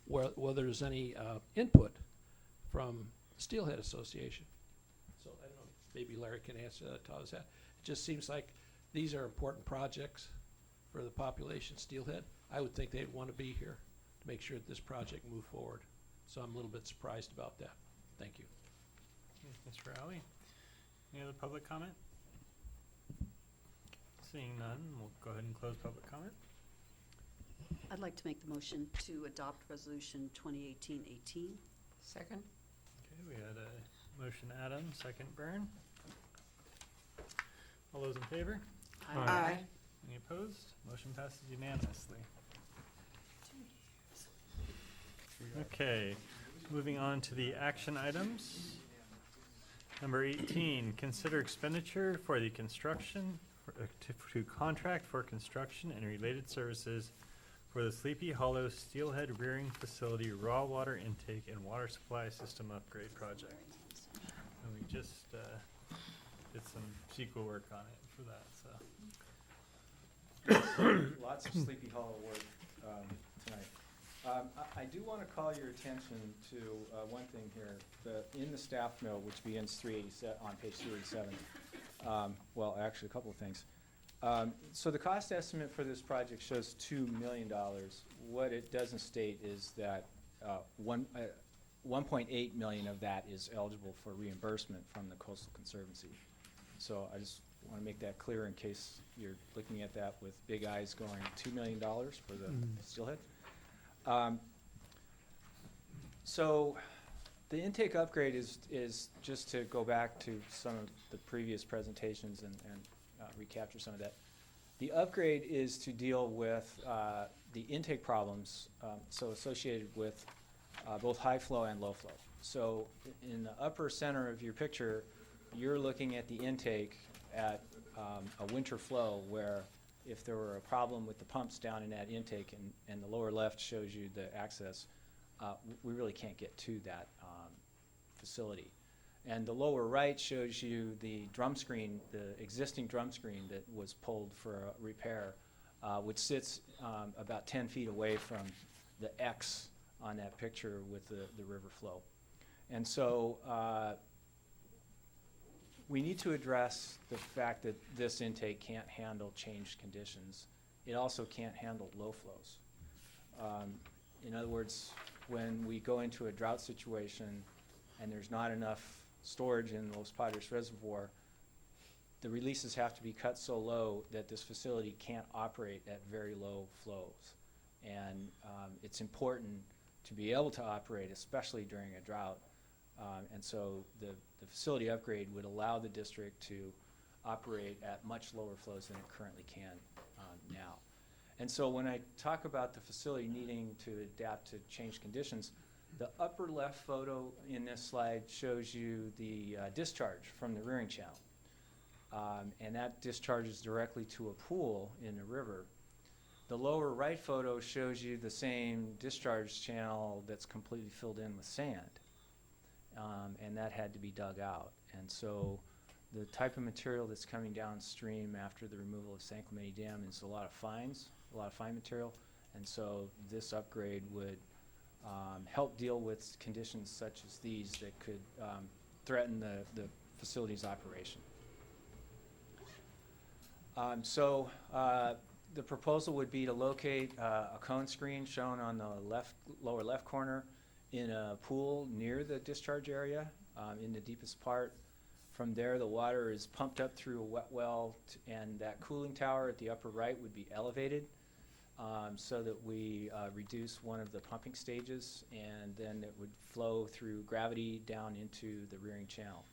whether there's any input from Steelhead Association. So I don't know, maybe Larry can answer that, Todd, is that? It just seems like these are important projects for the population Steelhead. I would think they'd want to be here to make sure that this project move forward. So I'm a little bit surprised about that. Thank you. Mr. Rowley, any other public comment? Seeing none, we'll go ahead and close public comment. I'd like to make the motion to adopt Resolution 2018-18. Second? Okay, we had a motion Adam, second Byrne. All those in favor? Aye. Any opposed? Motion passes unanimously. Okay, moving on to the action items. Number 18, consider expenditure for the construction, to contract for construction and related services for the Sleepy Hollow Steelhead Rearing Facility Raw Water Intake and Water Supply System Upgrade Project. And we just did some sequel work on it for that, so. Lots of Sleepy Hollow work tonight. I do want to call your attention to one thing here. In the staff note, which begins on page 387, well, actually, a couple of things. So the cost estimate for this project shows $2 million. What it doesn't state is that 1.8 million of that is eligible for reimbursement from the Coastal Conservancy. So I just want to make that clear in case you're looking at that with big eyes going $2 million for the steelhead. So the intake upgrade is just to go back to some of the previous presentations and recapture some of that. The upgrade is to deal with the intake problems so associated with both high flow and low flow. So in the upper center of your picture, you're looking at the intake at a winter flow where if there were a problem with the pumps down in that intake, and the lower left shows you the access, we really can't get to that facility. And the lower right shows you the drum screen, the existing drum screen that was pulled for a repair, which sits about 10 feet away from the X on that picture with the river flow. And so we need to address the fact that this intake can't handle changed conditions. It also can't handle low flows. In other words, when we go into a drought situation and there's not enough storage in Los Padres Reservoir, the releases have to be cut so low that this facility can't operate at very low flows. And it's important to be able to operate, especially during a drought. And so the facility upgrade would allow the district to operate at much lower flows than it currently can now. And so when I talk about the facility needing to adapt to changed conditions, the upper left photo in this slide shows you the discharge from the rearing channel. And that discharges directly to a pool in the river. The lower right photo shows you the same discharge channel that's completely filled in with sand. And that had to be dug out. And so the type of material that's coming downstream after the removal of San Clemente Dam is a lot of fine material. And so this upgrade would help deal with conditions such as these that could threaten the facility's operation. The proposal would be to locate a cone screen shown on the lower left corner in a pool near the discharge area in the deepest part. From there, the water is pumped up through a wet well, and that cooling tower at the upper right would be elevated so that we reduce one of the pumping stages, and then it would flow through gravity down into the rearing channel.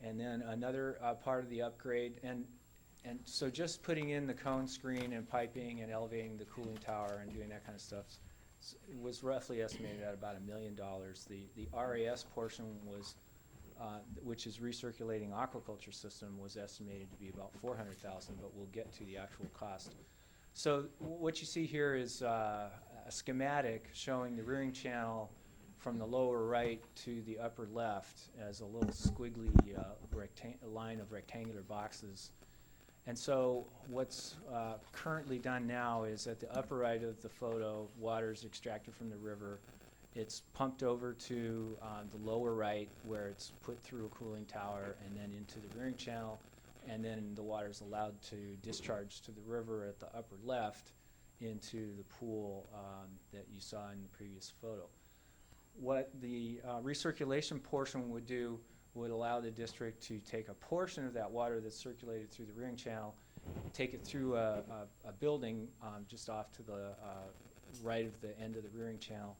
And then another part of the upgrade, and so just putting in the cone screen and piping and elevating the cooling tower and doing that kind of stuff was roughly estimated at about $1 million. The RAS portion was, which is recirculating aquaculture system, was estimated to be about $400,000, but we'll get to the actual cost. So what you see here is a schematic showing the rearing channel from the lower right to the upper left as a little squiggly line of rectangular boxes. And so what's currently done now is at the upper right of the photo, water is extracted from the river. It's pumped over to the lower right where it's put through a cooling tower and then into the rearing channel. And then the water is allowed to discharge to the river at the upper left into the pool that you saw in the previous photo. What the recirculation portion would do would allow the district to take a portion of that water that's circulated through the rearing channel, take it through a building just off to the right of the end of the rearing channel,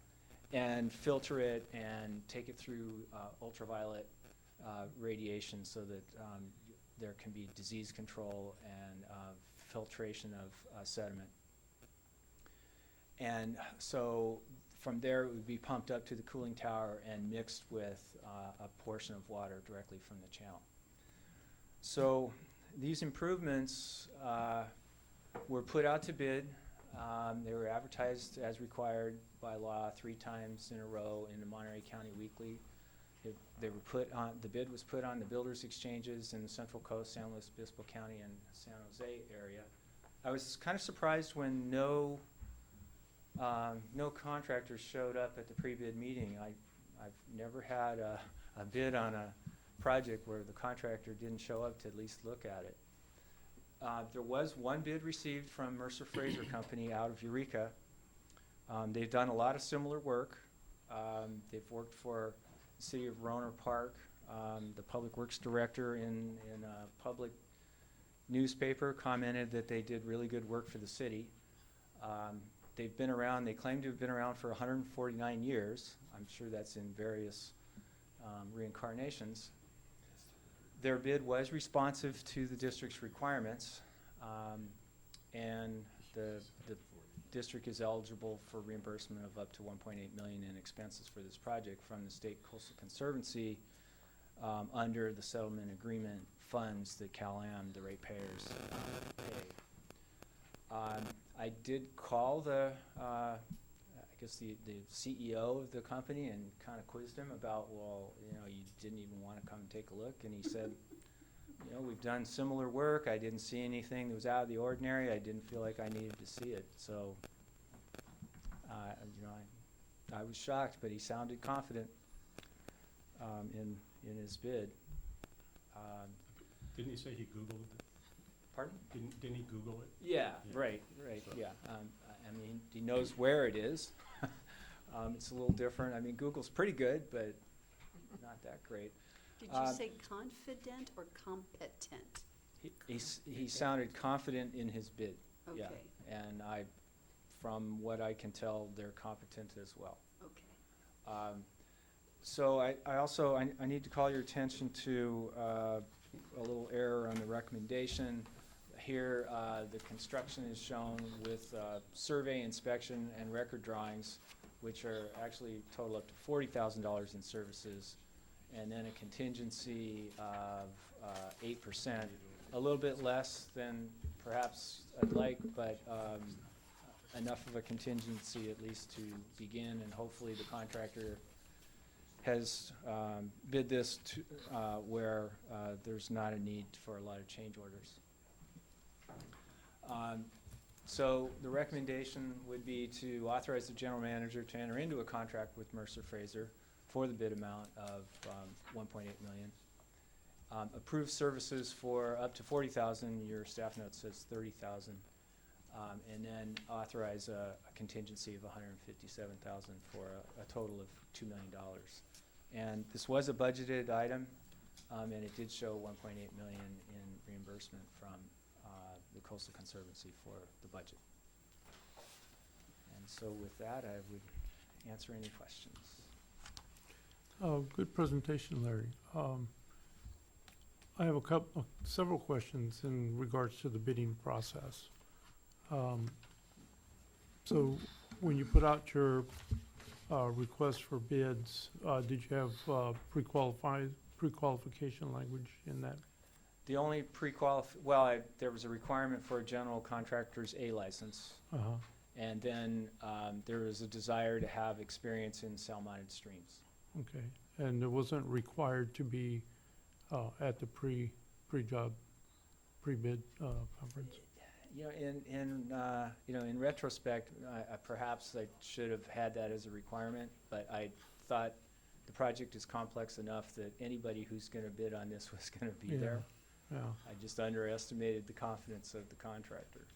and filter it and take it through ultraviolet radiation so that there can be disease control and filtration of sediment. And so from there, it would be pumped up to the cooling tower and mixed with a portion of water directly from the channel. So these improvements were put out to bid. They were advertised as required by law 3 times in a row in the Monterey County Weekly. They were put on, the bid was put on the builders exchanges in the Central Coast, San Luis Obispo County, and San Jose area. I was kind of surprised when no contractors showed up at the pre-bid meeting. I've never had a bid on a project where the contractor didn't show up to at least look at it. There was one bid received from Mercer Fraser Company out of Eureka. They've done a lot of similar work. They've worked for the city of Rohnert Park. The public works director in a public newspaper commented that they did really good work for the city. They've been around, they claim to have been around for 149 years. I'm sure that's in various reincarnations. Their bid was responsive to the district's requirements, and the district is eligible for reimbursement of up to $1.8 million in expenses for this project from the State Coastal Conservancy under the settlement agreement funds that CalAm, the ratepayers, pay. I did call the CEO of the company and kind of quizzed him about, well, you know, you didn't even want to come and take a look, and he said, you know, we've done similar work. I didn't see anything that was out of the ordinary. I didn't feel like I needed to see it. So, you know, I was shocked, but he sounded confident in his bid. Didn't he say he Googled it? Pardon? Didn't he Google it? Yeah, Yeah. right, So- yeah. I mean, he knows where it is. It's a little different. I mean, Google's pretty good, but not that great. Did you say confident or competent? He sounded confident in his bid. Okay. Yeah, and I from what I can tell, they're competent as well. Okay. So I also, I need to call your attention to a little error on the recommendation. Here, the construction is shown with survey, inspection, and record drawings, which are actually total up to $40,000 in services, and then a contingency of 8%, a little bit less than perhaps I'd like, but enough of a contingency at least to begin, and hopefully the contractor has bid this to, where there's not a need for a lot of change orders. So the recommendation would be to authorize the general manager to enter into a contract with Mercer Fraser for the bid amount of $1.8 million. Approve services for up to $40,000. Your staff note says $30,000. And then authorize a contingency of $157,000 for a total of $2 million. And this was a budgeted item, and it did show $1.8 million in reimbursement from the Coastal Conservancy for the budget. And so with that, I would answer any questions. Good presentation, Larry. I have several questions in regards to the bidding process. So when you put out your request for bids, did you have pre-qualification language in that? The only there was a requirement for a general contractor's A license. Uh-huh. And then there was a desire to have experience in cell-mounted streams. Okay, and it wasn't required to be at the pre-job, pre-bid conference? You know, in retrospect, perhaps I should have had that as a requirement, but I thought the project is complex enough that anybody who's going to bid on this was going to be there. Yeah. I just underestimated the confidence of the contractor.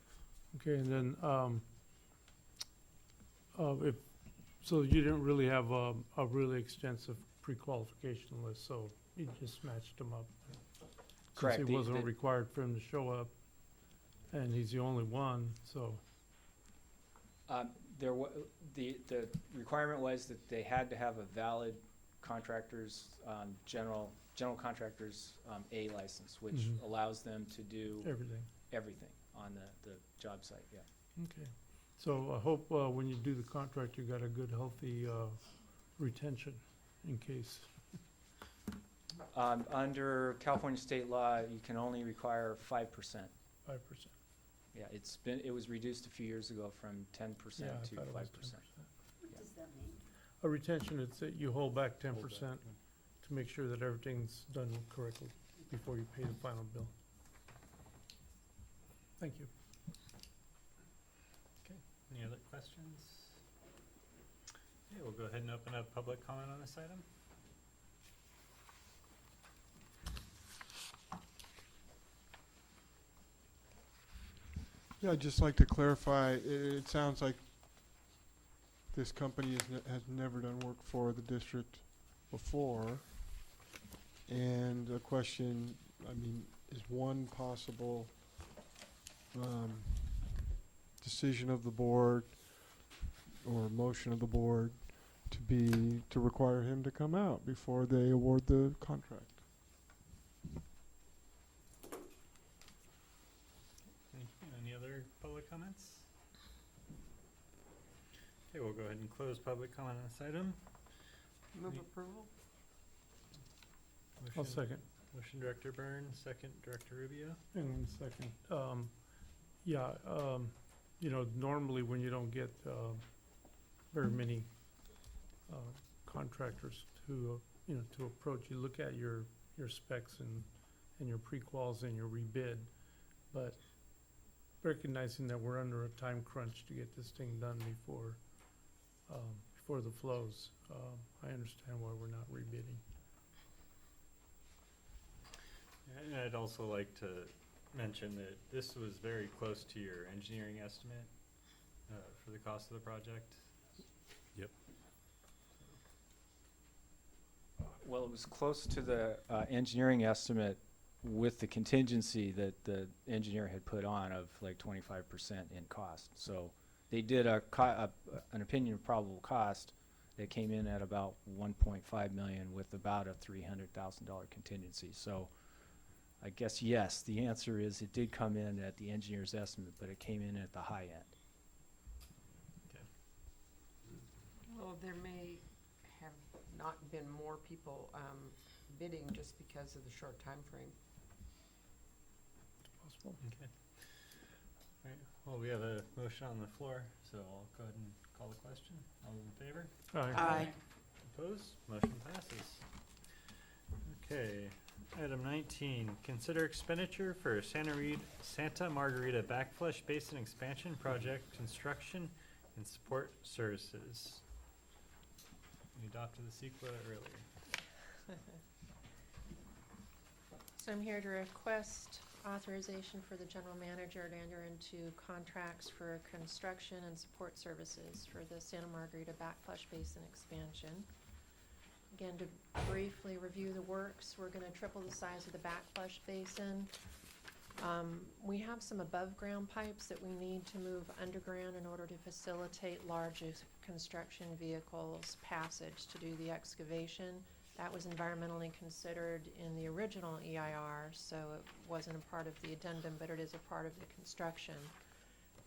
Okay, and then so you didn't really have a really extensive pre-qualification list, so you just matched them up. Correct. Since it wasn't required for him to show up, and he's the only one, so. The requirement was that they had to have a valid contractor's general contractor's A license, which allows them to do everything on the job site. Yeah. Okay, so I hope when you do the contract, you got a good, healthy retention in case. Under California state law, you can only require 5%. 5%. Yeah, it was reduced a few years ago from 10% to 5%. What does that mean? A retention, it's that you hold back 10% to make sure that everything's done correctly before you pay the final bill. Thank you. Okay, any other questions? Okay, we'll go ahead and open up public comment on this item. Yeah, I'd just like to clarify, it sounds like this company has never done work for the district before. And the question, I mean, is one possible decision of the board or motion of the board to require him to come out before they award the contract? Any other public comments? Okay, we'll go ahead and close public comment on this item. Move approval? I'll second. Motion Director Byrne, second Director Rubio. Hang on a second. You know, normally when you don't get very many contractors to approach, you look at your specs and your pre-quals and your rebid. But recognizing that we're under a time crunch to get this thing done before the flows, I understand why we're not rebidding. And I'd also like to mention that this was very close to your engineering estimate for the cost of the project. Yep. Well, it was close to the engineering estimate with the contingency that the engineer had put on of like 25% in cost. So they did an opinion of probable cost that came in at about 1.5 million with about a $300,000 contingency. So I guess, yes, the answer is it did come in at the engineer's estimate, but it came in at the high end. Well, there may have not been more people bidding just because of the short time frame. Possible. Okay. All right, well, we have a motion on the floor, so I'll go ahead and call the question. All those in favor? Aye. Opposed? Motion passes. Okay, item 19, consider expenditure for Santa Margarita Backflush Basin Expansion Project construction and support services. We adopted the CEQA earlier. So I'm here to request authorization for the general manager to enter into contracts for construction and support services for the Santa Margarita Backflush Basin expansion. Again, to briefly review the works, we're gonna triple the size of the backflush basin. We have some above-ground pipes that we need to move underground in order to facilitate large construction vehicles' passage to do the excavation. That was environmentally considered in the original EIR, so it wasn't a part of the addendum, but it is a part of the construction.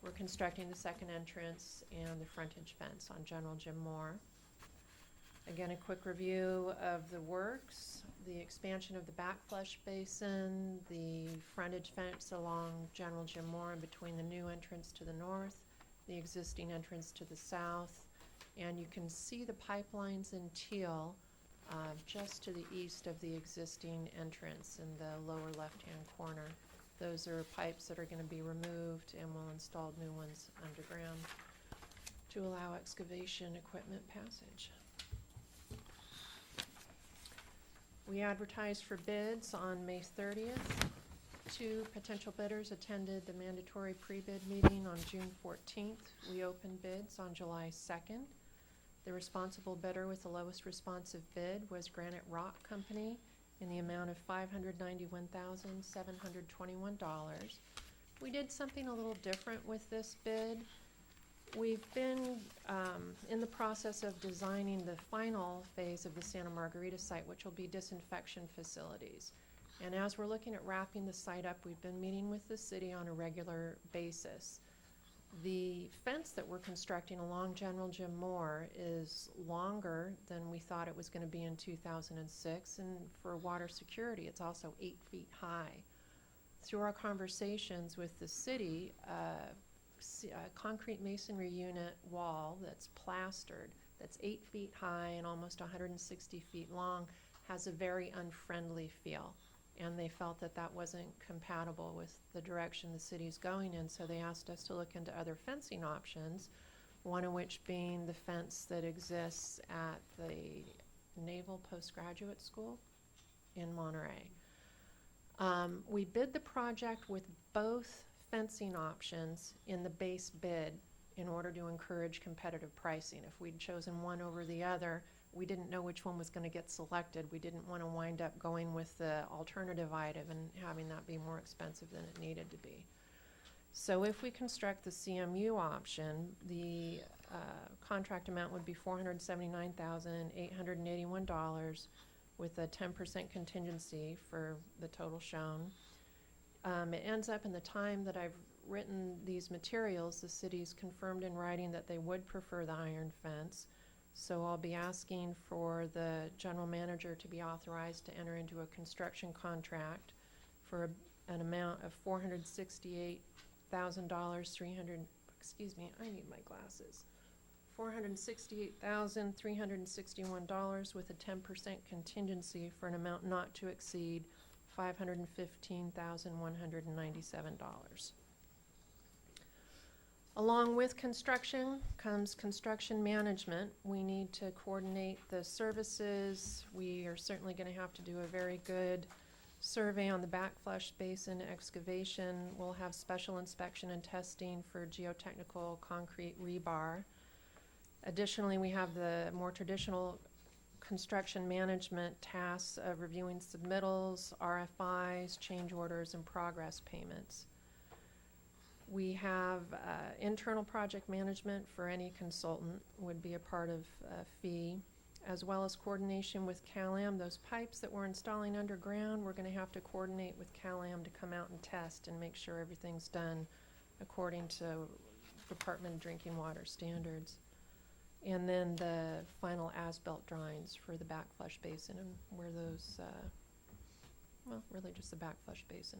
We're constructing the second entrance and the frontage fence on General Jim Moore. Again, a quick review of the works, the expansion of the backflush basin, the frontage fence along General Jim Moore in between the new entrance to the north, the existing entrance to the south, and you can see the pipelines in teal just to the east of the existing entrance in the lower left-hand corner. Those are pipes that are going to be removed, and we'll install new ones underground to allow excavation equipment passage. We advertised for bids on May 30th. 2 potential bidders attended the mandatory pre-bid meeting on June 14th. We opened bids on July 2nd. The responsible bidder with the lowest responsive bid was Granite Rock Company in the amount of $591,721. We did something a little different with this bid. We've been in the process of designing the final phase of the Santa Margarita site, which will be disinfection facilities. And as we're looking at wrapping the site up, we've been meeting with the city on a regular basis. The fence that we're constructing along General Jim Moore is longer than we thought it was going to be in 2006, and for water security, it's also 8 feet high. Through our conversations with the city, a concrete masonry unit wall that's plastered, that's 8 feet high and almost 160 feet long, has a very unfriendly feel. And they felt that that wasn't compatible with the direction the city's going in, so they asked us to look into other fencing options, one of which being the fence that exists at the Naval Postgraduate School in Monterey. We bid the project with both fencing options in the base bid in order to encourage competitive pricing. If we'd chosen one over the other, we didn't know which one was going to get selected. We didn't want to wind up going with the alternative item and having that be more expensive than it needed to be. So if we construct the CMU option, the contract amount would be $479,881 with a 10% contingency for the total shown. It ends up in the time that I've written these materials, the city's confirmed in writing that they would prefer the iron fence. So I'll be asking for the general manager to be authorized to enter into a construction contract for an amount of $468,000, I need my glasses. $468,361 with a 10% contingency for an amount not to exceed $515,197. Along with construction comes construction management. We need to coordinate the services. We are certainly going to have to do a very good survey on the backflush basin excavation. We'll have special inspection and testing for geotechnical concrete rebar. Additionally, we have the more traditional construction management tasks of reviewing submittals, RFIs, change orders, and progress payments. We have internal project management for any consultant would be a part of fee, as well as coordination with CalAm. Those pipes that we're installing underground, we're going to have to coordinate with CalAm to come out and test and make sure everything's done according to Department of Drinking Water standards. And then the final as-built drawings for the backflush basin and where those, well, really just the backflush basin.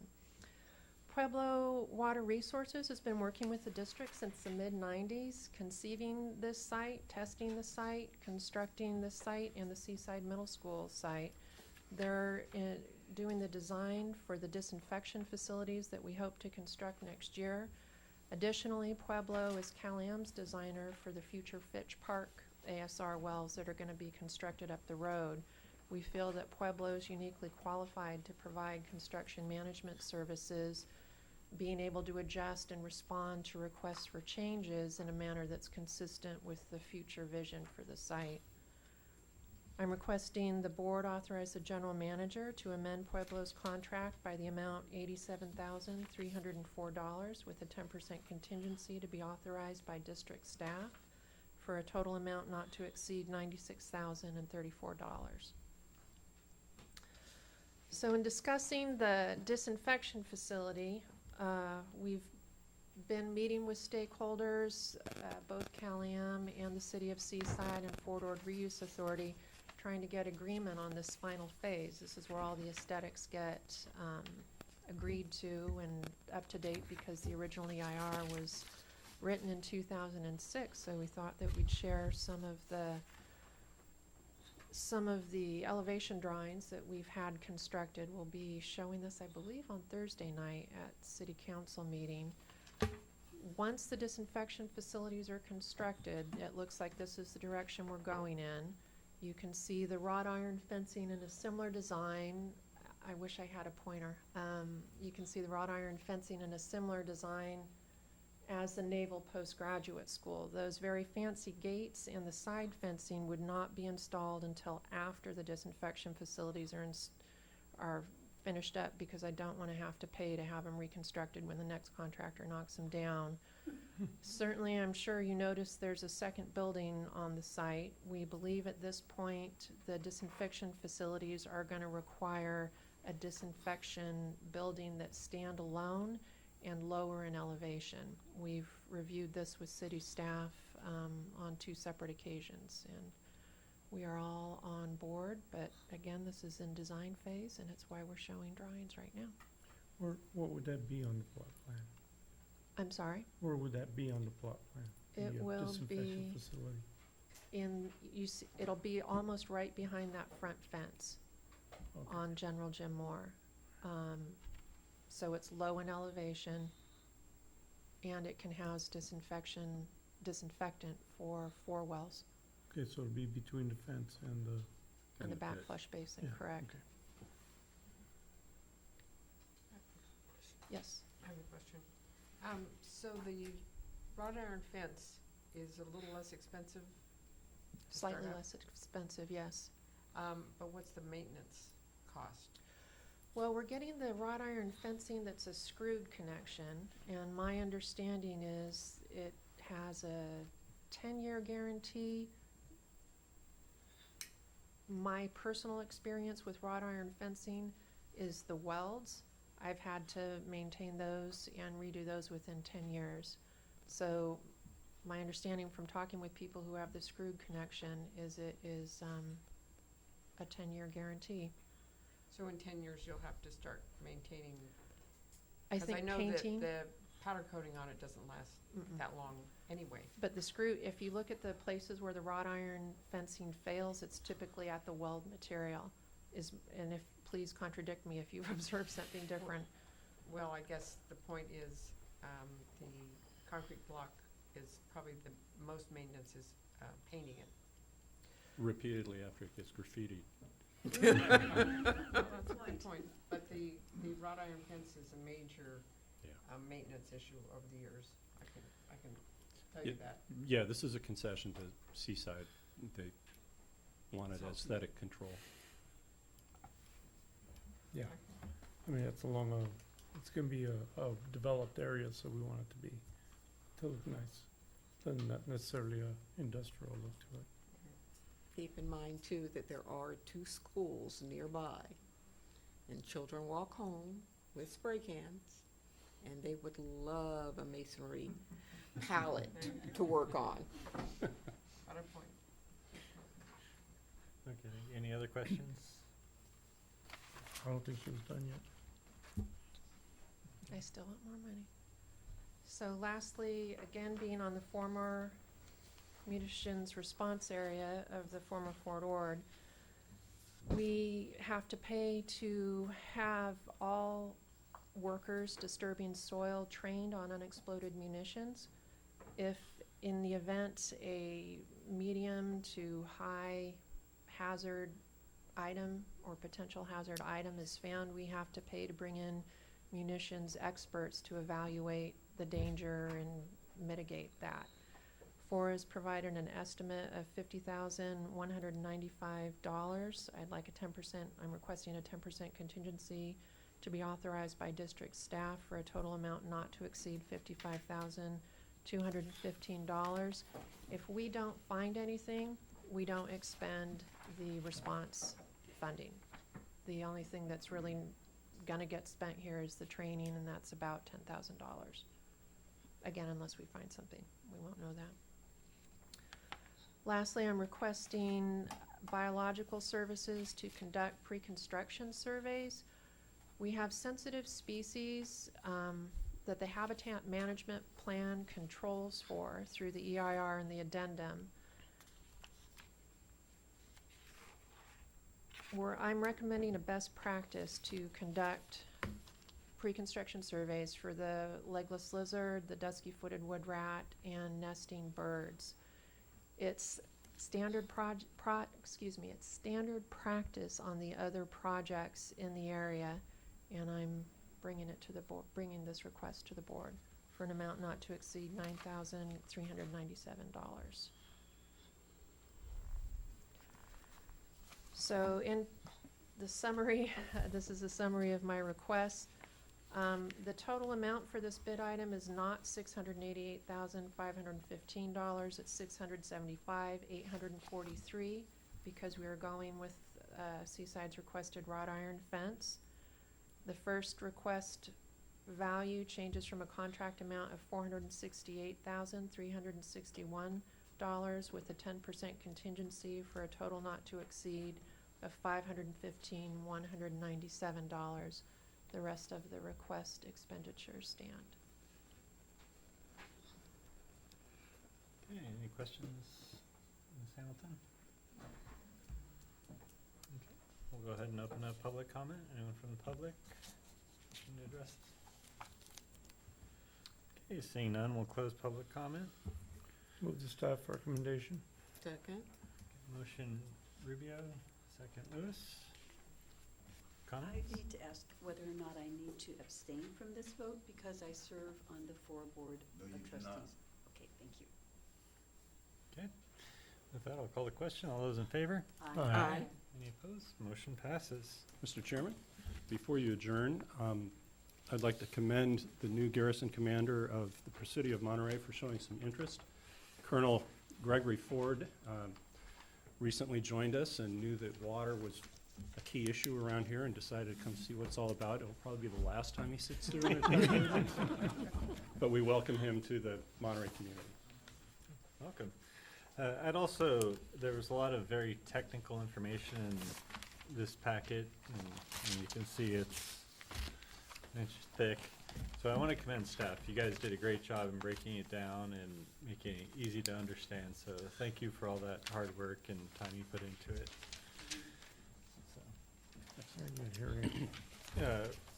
Pueblo Water Resources has been working with the district since the mid-90s, conceiving this site, testing the site, constructing the site, and the Seaside Middle School site. They're doing the design for the disinfection facilities that we hope to construct next year. Additionally, Pueblo is CalAm's designer for the future Fitch Park ASR wells that are going to be constructed up the road. We feel that Pueblo is uniquely qualified to provide construction management services, being able to adjust and respond to requests for changes in a manner that's consistent with the future vision for the site. I'm requesting the board authorize the general manager to amend Pueblo's contract by the amount $87,304 with a 10% contingency to be authorized by district staff for a total amount not to exceed $96,034. So in discussing the disinfection facility, we've been meeting with stakeholders, both CalAm and the City of Seaside and Fort Ord Reuse Authority, trying to get agreement on this final phase. This is where all the aesthetics get agreed to and up to date because the original EIR was written in 2006, so we thought that we'd share some of the elevation drawings that we've had constructed. We'll be showing this, I believe, on Thursday night at City Council meeting. Once the disinfection facilities are constructed, it looks like this is the direction we're going in. You can see the wrought iron fencing in a similar design. I wish I had a pointer. You can see the wrought iron fencing in a similar design as the Naval Postgraduate School. Those very fancy gates and the side fencing would not be installed until after the disinfection facilities are finished up, because I don't want to have to pay to have them reconstructed when the next contractor knocks them down. Certainly, I'm sure you noticed there's a second building on the site. We believe at this point the disinfection facilities are going to require a disinfection building that's standalone and lower in elevation. We've reviewed this with city staff on 2 separate occasions, and we are all on board, but again, this is in design phase, and it's why we're showing drawings right now. Where, what would that be on the plot plan? I'm sorry? Where would that be on the plot plan? It The, will disinfection be facility? it'll be almost right behind that front fence Okay. on General Jim Moore. So it's low in elevation, and it can house disinfectant for 4 wells Okay, so it'll be between the fence and the. and the backflush basin, Yeah, correct? okay. Yes. I have a question. So the wrought iron fence is a little less expensive? to start Slightly out? less expensive, yes. But what's the maintenance cost? Well, we're getting the wrought iron fencing that's a screwed connection, and my understanding is it has a 10-year guarantee. My personal experience with wrought iron fencing is the welds. I've had to maintain those and redo those within 10 years. So my understanding from talking with people who have the screwed connection is it is a 10-year guarantee. So in 10 years, you'll have to start maintaining, I because I think know painting, that the powder coating on it doesn't last that long anyway. but the screw, if you look at the places where the wrought iron fencing fails, it's typically at the weld material. And if, please contradict me if you've observed something different. Well, I guess the point is, the concrete block is probably the most maintenance is painting it. Repeatedly after it gets graffitied. Well, that's a good point, but the wrought iron fence is a major maintenance issue over the years. I can tell you that. Yeah, this is a concession to Seaside. They wanted aesthetic control. Yeah, I mean, that's along it's gonna be a developed area, so we want it to look nice. Doesn't not necessarily a industrial look to it. Keep in mind too that there are 2 schools nearby, and children walk home with spray cans, and they would love a masonry palette to work on. Other point. Okay, any other questions? I don't think she was done yet. I still want more money. So lastly, again, being on the former munitions response area of the former Fort Ord, we have to pay to have all workers disturbing soil trained on unexploded munitions. If in the event a medium to high hazard item or potential hazard item is found, we have to pay to bring in munitions experts to evaluate the danger and mitigate that. FOR has provided an estimate of $50,195. I'd like a 10%, I'm requesting a 10% contingency to be authorized by district staff for a total amount not to exceed $55,215. If we don't find anything, we don't expend the response funding. The only thing that's really gonna get spent here is the training, and that's about $10,000. Again, unless we find something, we won't know that. Lastly, I'm requesting biological services to conduct pre-construction surveys. We have sensitive species that the Habitat Management Plan controls for through the EIR and the addendum. I'm recommending a best practice to conduct pre-construction surveys for the legless lizard, the dusky-footed wood rat, and nesting birds. It's standard it's standard practice on the other projects in the area, and I'm bringing it to the board, bringing this request to the board for an amount not to exceed $9,397. So in the summary, this is a summary of my requests. The total amount for this bid item is not $688,515. It's $675,843 because we are going with Seaside's requested wrought iron fence. The first request value changes from a contract amount of $468,361 with a 10% contingency for a total not to exceed of $515,197. The rest of the request expenditures stand. Okay, any questions, Ms. Hamilton? Okay, we'll go ahead and open up public comment. Anyone from the public wishing to address? Okay, seeing none, we'll close public comment. Move the staff recommendation. Second. Motion Rubio, second Lewis. I Comments? need to ask whether or not I need to abstain from this vote because I serve on the FOR board No, of you do trustees. not. Okay, thank you. Okay, with that, I'll call the question. All those in favor? Aye. Any opposed? Motion passes. Mr. Chairman, before you adjourn, I'd like to commend the new garrison commander of the City of Monterey for showing some interest. Colonel Gregory Ford recently joined us and knew that water was a key issue around here and decided to come see what it's all about. It'll probably be the last time he sits through an entire meeting. But we welcome him to the Monterey community. Welcome. There was a lot of very technical information in this packet, and you can see it's an inch thick. So I want to commend staff. You guys did a great job in breaking it down and making it easy to understand. So thank you for all that hard work and time you put into it. Very good hearing.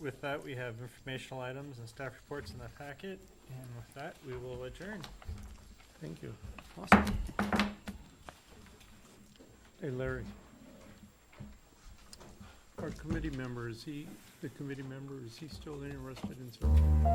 With that, we have informational items and staff reports in that packet. And with that, we will adjourn. Thank you. Awesome. Hey, Larry. Our committee member, is he still interested in serving?